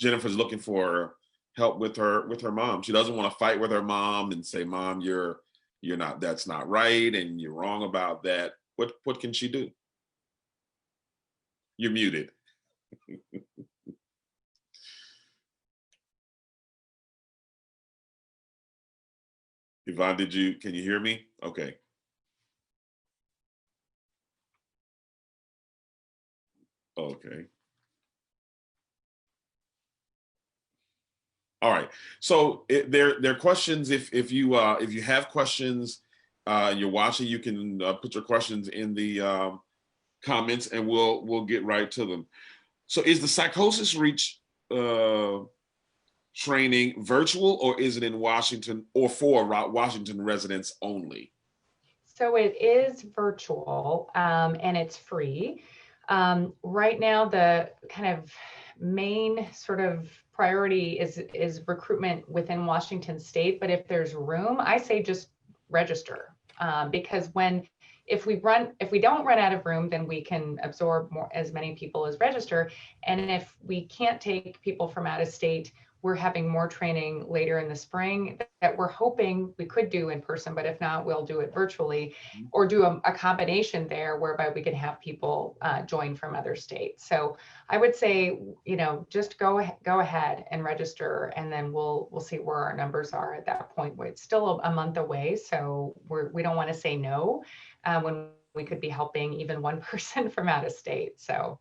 B: Jennifer's looking for help with her mom. She doesn't want to fight with her mom and say, "Mom, you're not, that's not right, and you're wrong about that." What can she do? You're muted. Yvonne, can you hear me? Okay. Okay. All right. So there are questions. If you have questions, you're watching, you can put your questions in the comments, and we'll get right to them. So is the Psychosis Reach training virtual, or is it in Washington, or for Washington residents only?
C: So it is virtual, and it's free. Right now, the kind of main sort of priority is recruitment within Washington State. But if there's room, I say just register, because if we don't run out of room, then we can absorb as many people as register. And if we can't take people from out of state, we're having more training later in the spring that we're hoping we could do in person, but if not, we'll do it virtually, or do a combination there whereby we can have people join from other states. So I would say, just go ahead and register, and then we'll see where our numbers are at that point. It's still a month away, so we don't want to say no when we could be helping even one person from out of state. So,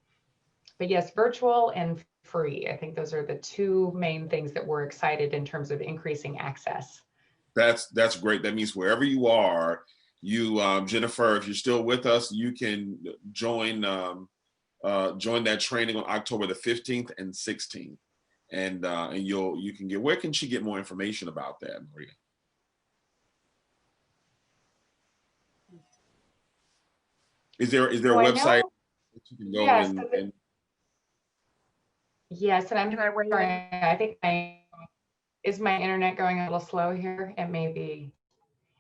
C: but yes, virtual and free. I think those are the two main things that we're excited in terms of increasing access.
B: That's great. That means wherever you are, Jennifer, if you're still with us, you can join that training on October the 15th and 16th, and you can get. Where can she get more information about that, Maria? Is there a website that you can go?
C: Yes,
B: and
C: yes, and
A: Can I weigh in?
C: I think is my internet going a little slow here? It may be.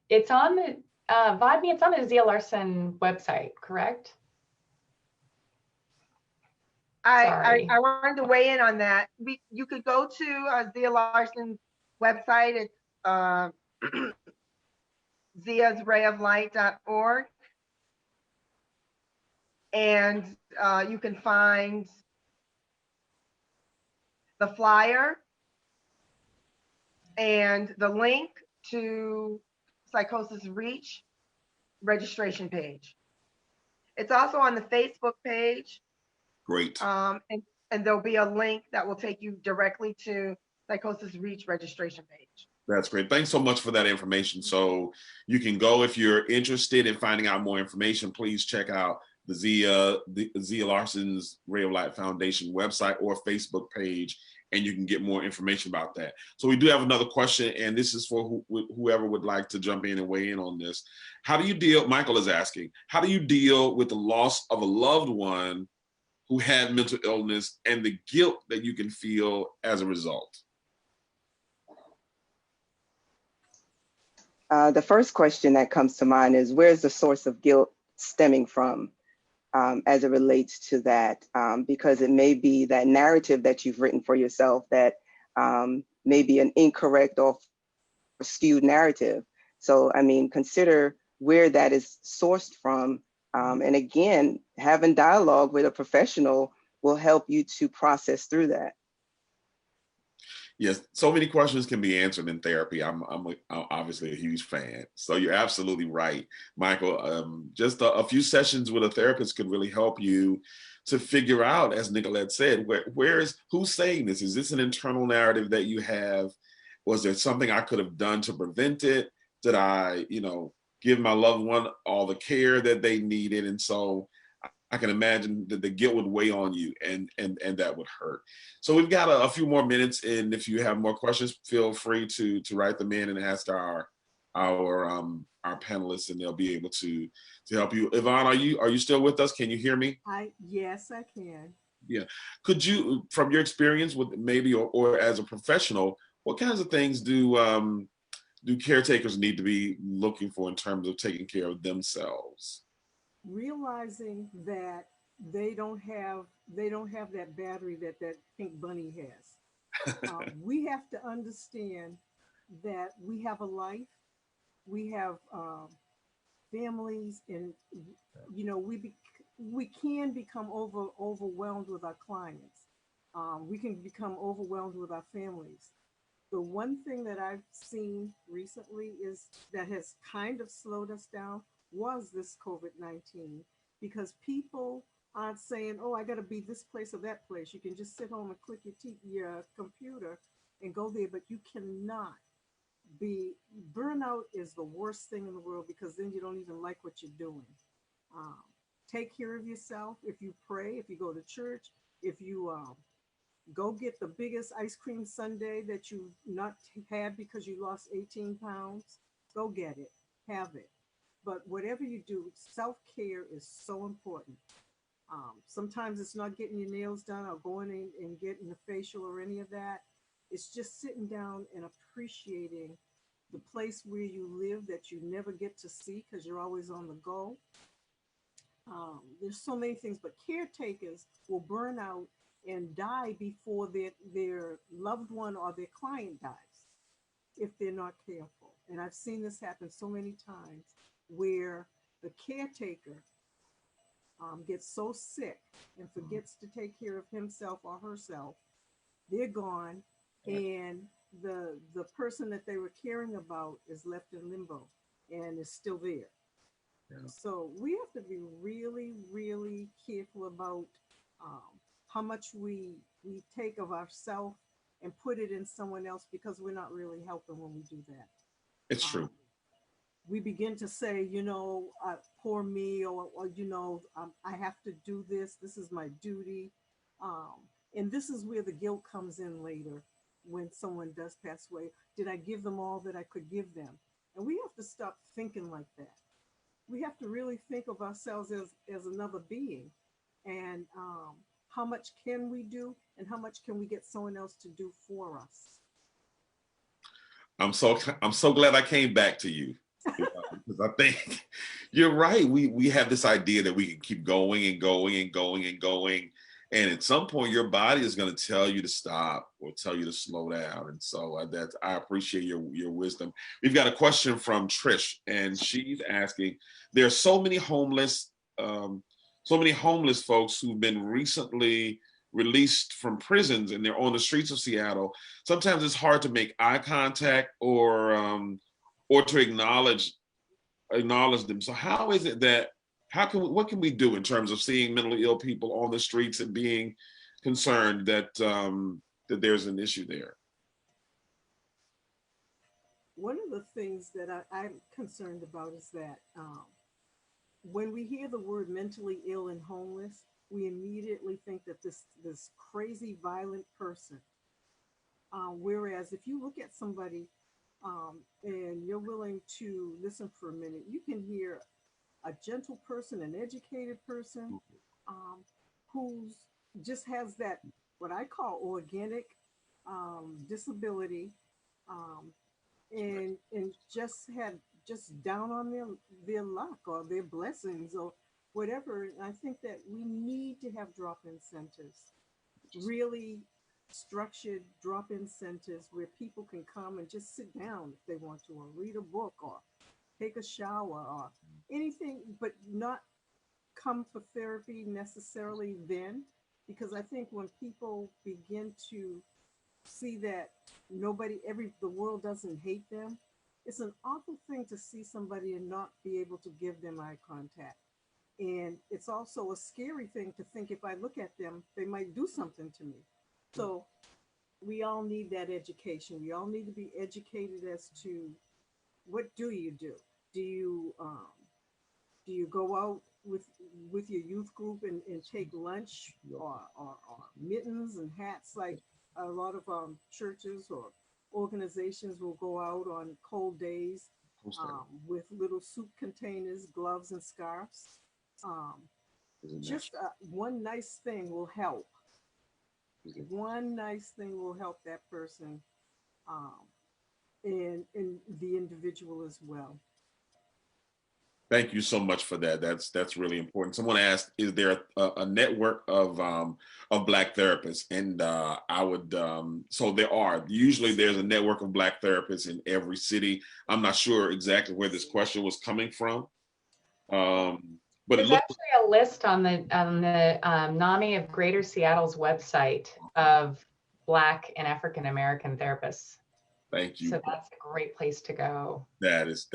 C: It's on the Vodney, it's on the Zia Larson website, correct?
A: I wanted to weigh in on that. You could go to Zia Larson's website. It's ziasrayoflight.org, and you can find the flyer and the link to Psychosis Reach registration page. It's also on the Facebook page.
B: Great.
A: And there'll be a link that will take you directly to Psychosis Reach registration page.
B: That's great. Thanks so much for that information. So you can go, if you're interested in finding out more information, please check out the Zia Larson's Ray of Light Foundation website or Facebook page, and you can get more information about that. So we do have another question, and this is for whoever would like to jump in and weigh in on this. How do you deal, Michael is asking, how do you deal with the loss of a loved one who had mental illness and the guilt that you can feel as a result?
D: The first question that comes to mind is, where's the source of guilt stemming from as it relates to that? Because it may be that narrative that you've written for yourself that may be an incorrect or skewed narrative. So, I mean, consider where that is sourced from. And again, having dialogue with a professional will help you to process through that.
B: Yes, so many questions can be answered in therapy. I'm obviously a huge fan. So you're absolutely right, Michael. Just a few sessions with a therapist could really help you to figure out, as Nicolette said, who's saying this? Is this an internal narrative that you have? Was there something I could have done to prevent it? Did I, give my loved one all the care that they needed? And so I can imagine that the guilt would weigh on you, and that would hurt. So we've got a few more minutes, and if you have more questions, feel free to write them in and ask our panelists, and they'll be able to help you. Yvonne, are you still with us? Can you hear me?
E: Yes, I can.
B: Yeah. Could you, from your experience with maybe or as a professional, what kinds of things do caretakers need to be looking for in terms of taking care of themselves?
E: Realizing that they don't have that battery that pink bunny has. We have to understand that we have a life, we have families, and we can become overwhelmed with our clients. We can become overwhelmed with our families. The one thing that I've seen recently is that has kind of slowed us down was this COVID-19, because people aren't saying, oh, I got to be this place or that place. You can just sit home and click your computer and go there, but you cannot be. Burnout is the worst thing in the world, because then you don't even like what you're doing. Um, Take care of yourself. If you pray, if you go to church, if you go get the biggest ice cream sundae that you not had because you lost 18 pounds, go get it, have it. But whatever you do, self-care is so important. Sometimes it's not getting your nails done or going in and getting a facial or any of that. It's just sitting down and appreciating the place where you live that you never get to see because you're always on the go. There's so many things, but caretakers will burn out and die before their loved one or their client dies if they're not careful. And I've seen this happen so many times where the caretaker gets so sick and forgets to take care of himself or herself, they're gone, and the person that they were caring about is left in limbo and is still there.
B: Yeah.
E: So we have to be really, really careful about how much we take of ourselves and put it in someone else, because we're not really helping when we do that.
B: It's true.
E: We begin to say, poor me, or I have to do this. This is my duty. And this is where the guilt comes in later when someone does pass away. Did I give them all that I could give them? And we have to stop thinking like that. We have to really think of ourselves as another being, and how much can we do, and how much can we get someone else to do for us.
B: I'm so glad I came back to you, because I think you're right. We have this idea that we can keep going and going and going and going, and at some point your body is going to tell you to stop or tell you to slow down. And so I appreciate your wisdom. We've got a question from Trish, and she's asking: there are so many homeless folks who've been recently released from prisons, and they're on the streets of Seattle. Sometimes it's hard to make eye contact or to acknowledge them. So how is it that what can we do in terms of seeing mentally ill people on the streets and being concerned that that there's an issue there?
E: One of the things that I'm concerned about is that when we hear the word mentally ill and homeless, we immediately think that this crazy, violent person. Whereas if you look at somebody and you're willing to listen for a minute, you can hear a gentle person, an educated person, who's just has that, what I call organic disability, and just down on their luck or their blessings or whatever. And I think that we need to have drop-in centers, really structured drop-in centers where people can come and just sit down if they want to, or read a book, or take a shower, or anything, but not come for therapy necessarily then. Because I think when people begin to see that the world doesn't hate them, it's an awful thing to see somebody and not be able to give them eye contact. And it's also a scary thing to think, if I look at them, they might do something to me. So we all need that education. We all need to be educated as to, what do you do? Do you go out with your youth group and take lunch or mittens and hats, like a lot of churches or organizations will go out on cold days with little soup containers, gloves, and scarves. Just one nice thing will help. One nice thing will help that person and the individual as well.
B: Thank you so much for that. That's really important. Someone asked, "Is there a network of Black therapists?" And I would so there are. Usually, there's a network of Black therapists in every city. I'm not sure exactly where this question was coming from, but
C: there's actually a list on the NAMI of Greater Seattle's website of Black and African American therapists.
B: Thank you.
C: So that's a great place to go.
B: That's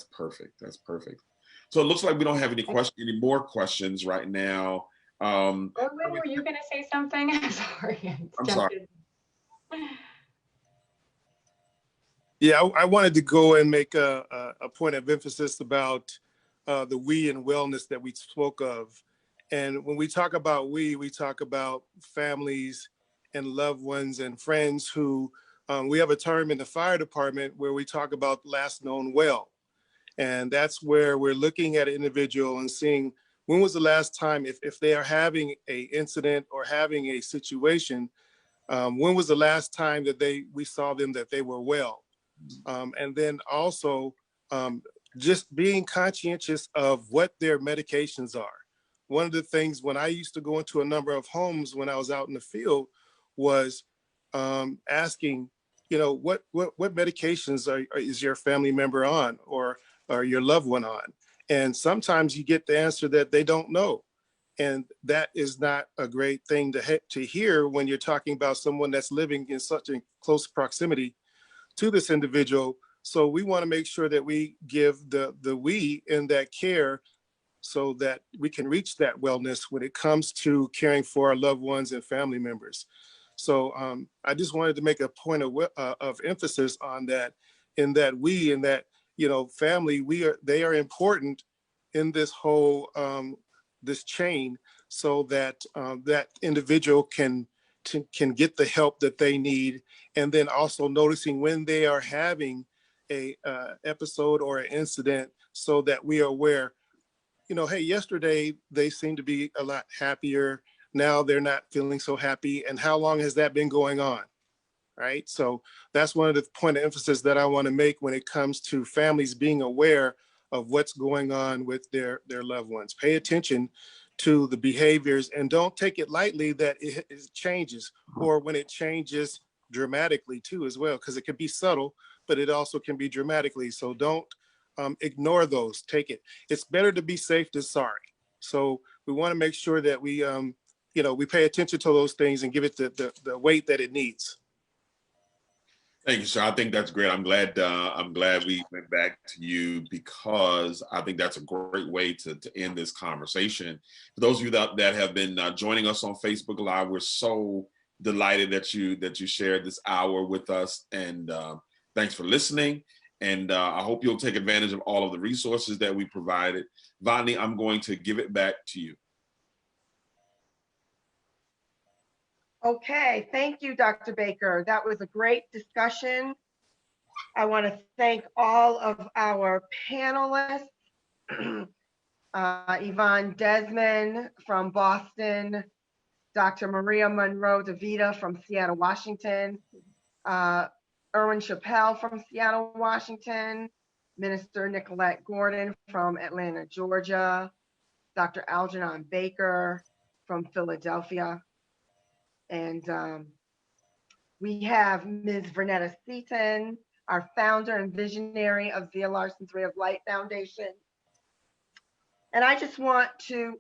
B: perfect. That's perfect. So it looks like we don't have any more questions right now.
C: Erwin, were you going to say something? I'm sorry.
B: I'm sorry.
F: Yeah, I wanted to go and make a point of emphasis about the we and wellness that we spoke of. And when we talk about we talk about families and loved ones and friends who we have a term in the fire department where we talk about last known well. And that's where we're looking at an individual and seeing when was the last time, if they are having a incident or having a situation, when was the last time that we saw them that they were well? And then also just being conscientious of what their medications are. One of the things when I used to go into a number of homes when I was out in the field was asking, what medications is your family member on or your loved one on? And sometimes you get the answer that they don't know. And that is not a great thing to hear when you're talking about someone that's living in such a close proximity to this individual. So we want to make sure that we give the we in that care so that we can reach that wellness when it comes to caring for our loved ones and family members. So I just wanted to make a point of emphasis on that, in that family, they are important in this whole, this chain, so that that individual can get the help that they need. And then also noticing when they are having a episode or an incident so that we are aware, hey, yesterday they seemed to be a lot happier. Now they're not feeling so happy. And how long has that been going on? Right. So that's one of the point of emphasis that I want to make when it comes to families being aware of what's going on with their loved ones. Pay attention to the behaviors and don't take it lightly that it changes, or when it changes dramatically too as well, because it can be subtle, but it also can be dramatically. So don't ignore those. Take it. It's better to be safe than sorry. So we want to make sure that we we pay attention to those things and give it the weight that it needs.
B: Thank you, sir. I think that's great. I'm glad we went back to you, because I think that's a great way to end this conversation. For those of you that have been joining us on Facebook Live, we're so delighted that you shared this hour with us, and thanks for listening. And I hope you'll take advantage of all of the resources that we provided. Vani, I'm going to give it back to you.
A: Okay, thank you, Dr. Baker. That was a great discussion. I want to thank all of our panelists, Yvonne Desmond from Boston, Dr. Maria Monroe DeVita from Seattle, Washington, Erwin Chappell from Seattle, Washington, Minister Nicolette Gordon from Atlanta, Georgia, Dr. Algernon Baker from Philadelphia. And we have Ms. Vernetta Seaton, our founder and visionary of Zia Larson Ray of Light Foundation. And I just want to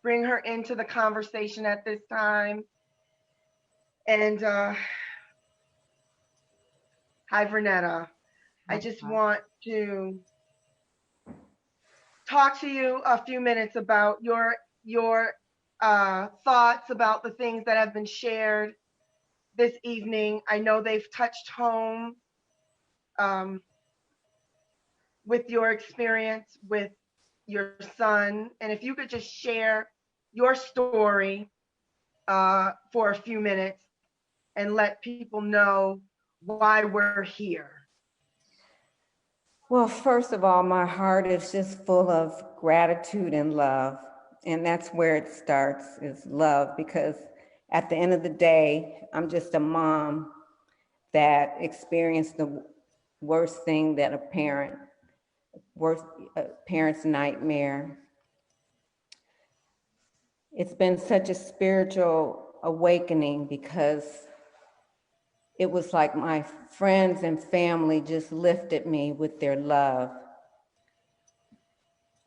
A: bring her into the conversation at this time. And hi, Vernetta. I just want to talk to you a few minutes about your thoughts about the things that have been shared this evening. I know they've touched home with your experience with your son, and if you could just share your story for a few minutes and let people know why we're here.
G: Well, first of all, my heart is just full of gratitude and love. And that's where it starts, is love, because at the end of the day, I'm just a mom that experienced the worst thing that a parent's nightmare. It's been such a spiritual awakening because it was like my friends and family just lifted me with their love.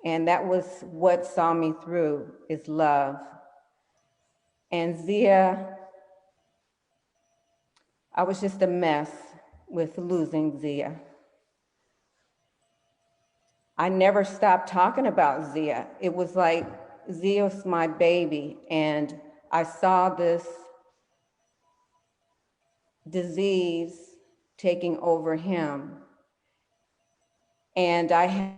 G: And that was what saw me through, is love. And Zia, I was just a mess with losing Zia. I never stopped talking about Zia. It was like Zia's my baby, and I saw this disease taking over him. And I had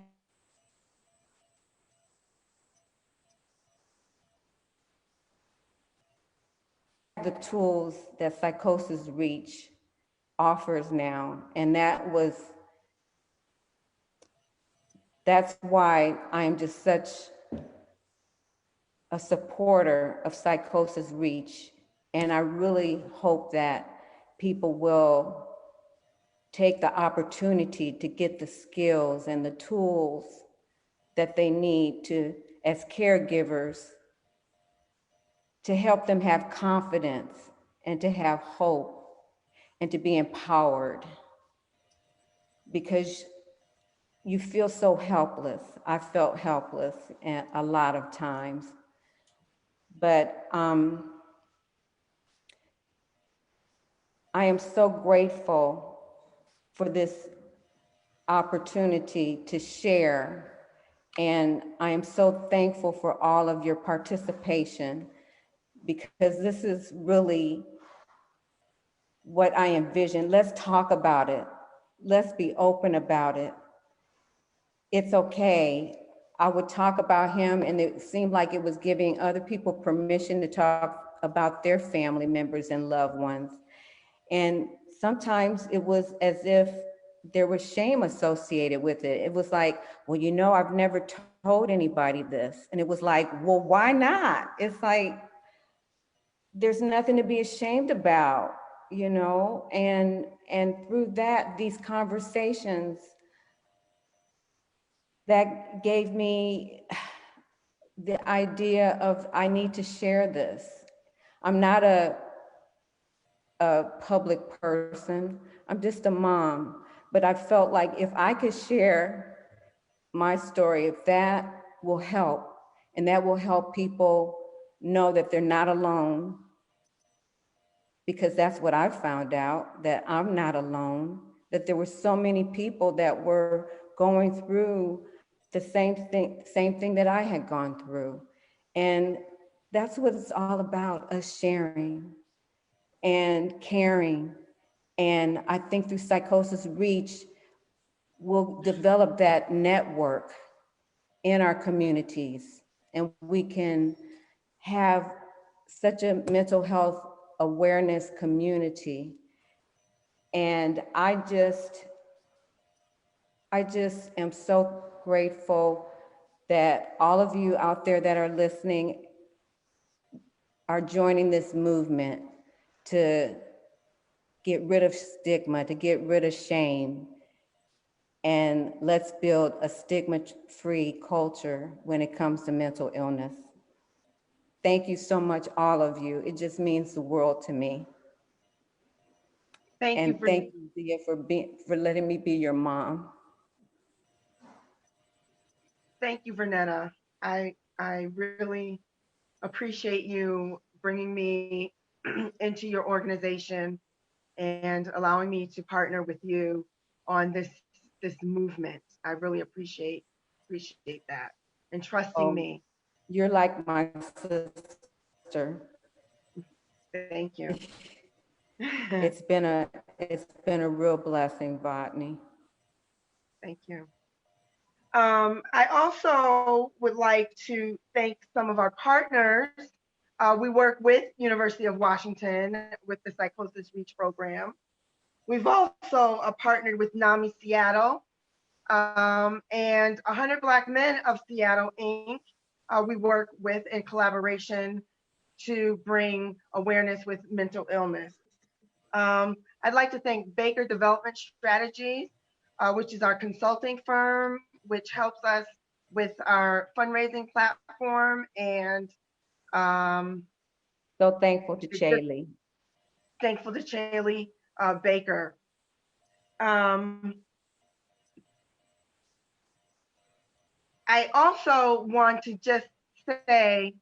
G: the tools that Psychosis Reach offers now, and that's why I am just such a supporter of Psychosis Reach. And I really hope that people will take the opportunity to get the skills and the tools that they need to, as caregivers, to help them have confidence and to have hope and to be empowered, because you feel so helpless. I felt helpless a lot of times, but I am so grateful for this opportunity to share, and I am so thankful for all of your participation, because this is really what I envision. Let's talk about it. Let's be open about it. It's okay. I would talk about him, and it seemed like it was giving other people permission to talk about their family members and loved ones. And sometimes it was as if there was shame associated with it. It was like, well, you know, I've never told anybody this. And it was like, well, why not? It's like, there's nothing to be ashamed about, you know? And through that, these conversations, that gave me the idea of, I need to share this. I'm not a public person. I'm just a mom. But I felt like if I could share my story, if that will help, and that will help people know that they're not alone, because that's what I found out, that I'm not alone, that there were so many people that were going through the same thing that I had gone through. And that's what it's all about, us sharing and caring. And I think through Psychosis Reach, we'll develop that network in our communities, and we can have such a mental health awareness community. And I just am so grateful that all of you out there that are listening are joining this movement to get rid of stigma, to get rid of shame. And let's build a stigma-free culture when it comes to mental illness. Thank you so much, all of you. It just means the world to me.
A: Thank you
G: And thank you, Zia, for letting me be your mom.
A: thank you, Vernetta. I really appreciate you bringing me into your organization and allowing me to partner with you on this movement. I really appreciate that, and trusting
G: Oh,
A: me.
G: you're like my sister.
A: Thank you.
G: It's been a real blessing, Botany.
A: Thank you. I also would like to thank some of our partners. We work with University of Washington with the Psychosis Reach program. We've also partnered with NAMI Seattle and 100 Black Men of Seattle, Inc. We work with in collaboration to bring awareness with mental illness. I'd like to thank Baker Development Strategies, which is our consulting firm, which helps us with our fundraising platform, and
G: So thankful to
A: just
G: Chaley.
A: thankful to Chaley Baker. I also want to just say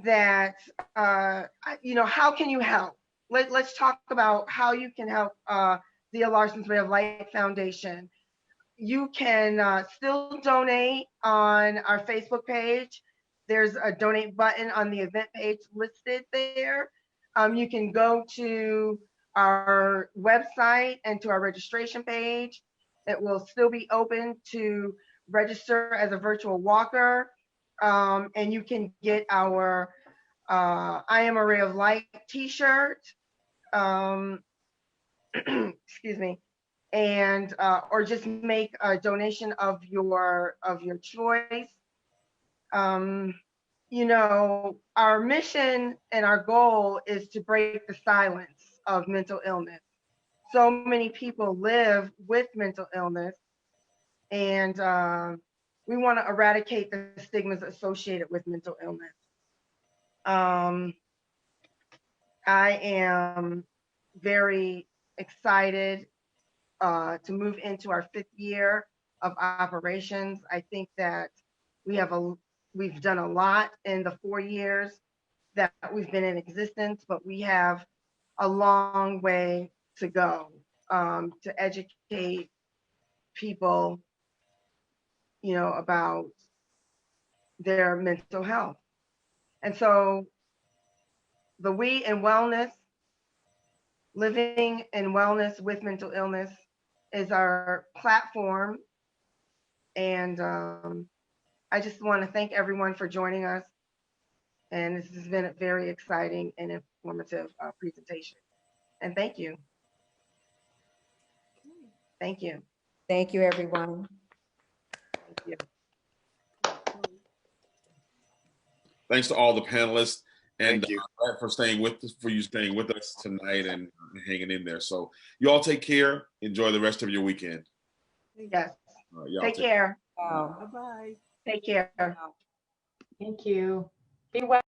A: that, how can you help? Let's talk about how you can help the Larson's Ray of Light Foundation. You can still donate on our Facebook page. There's a donate button on the event page listed there. You can go to our website and to our registration page. It will still be open to register as a virtual walker. And you can get our I Am a Ray of Light t-shirt. Excuse me. And or just make a donation of your choice. Our mission and our goal is to break the silence of mental illness. So many people live with mental illness, and we want to eradicate the stigmas associated with mental illness. I am very excited to move into our 5th year of operations. I think that we've done a lot in the 4 years that we've been in existence, but we have a long way to go to educate people, about their mental health. And so the We in Wellness, Living in Wellness with Mental Illness, is our platform. And I just want to thank everyone for joining us. And this has been a very exciting and informative presentation. And thank you. Thank you.
G: Thank you, everyone.
A: Thank you.
B: Thanks to all the panelists, and
F: Thank you.
B: for staying with us tonight and hanging in there. So you all take care. Enjoy the rest of your weekend.
A: Yes.
B: Y'all
A: Take care.
G: Wow.
E: Bye-bye.
A: Take care.
C: Thank you. Be well.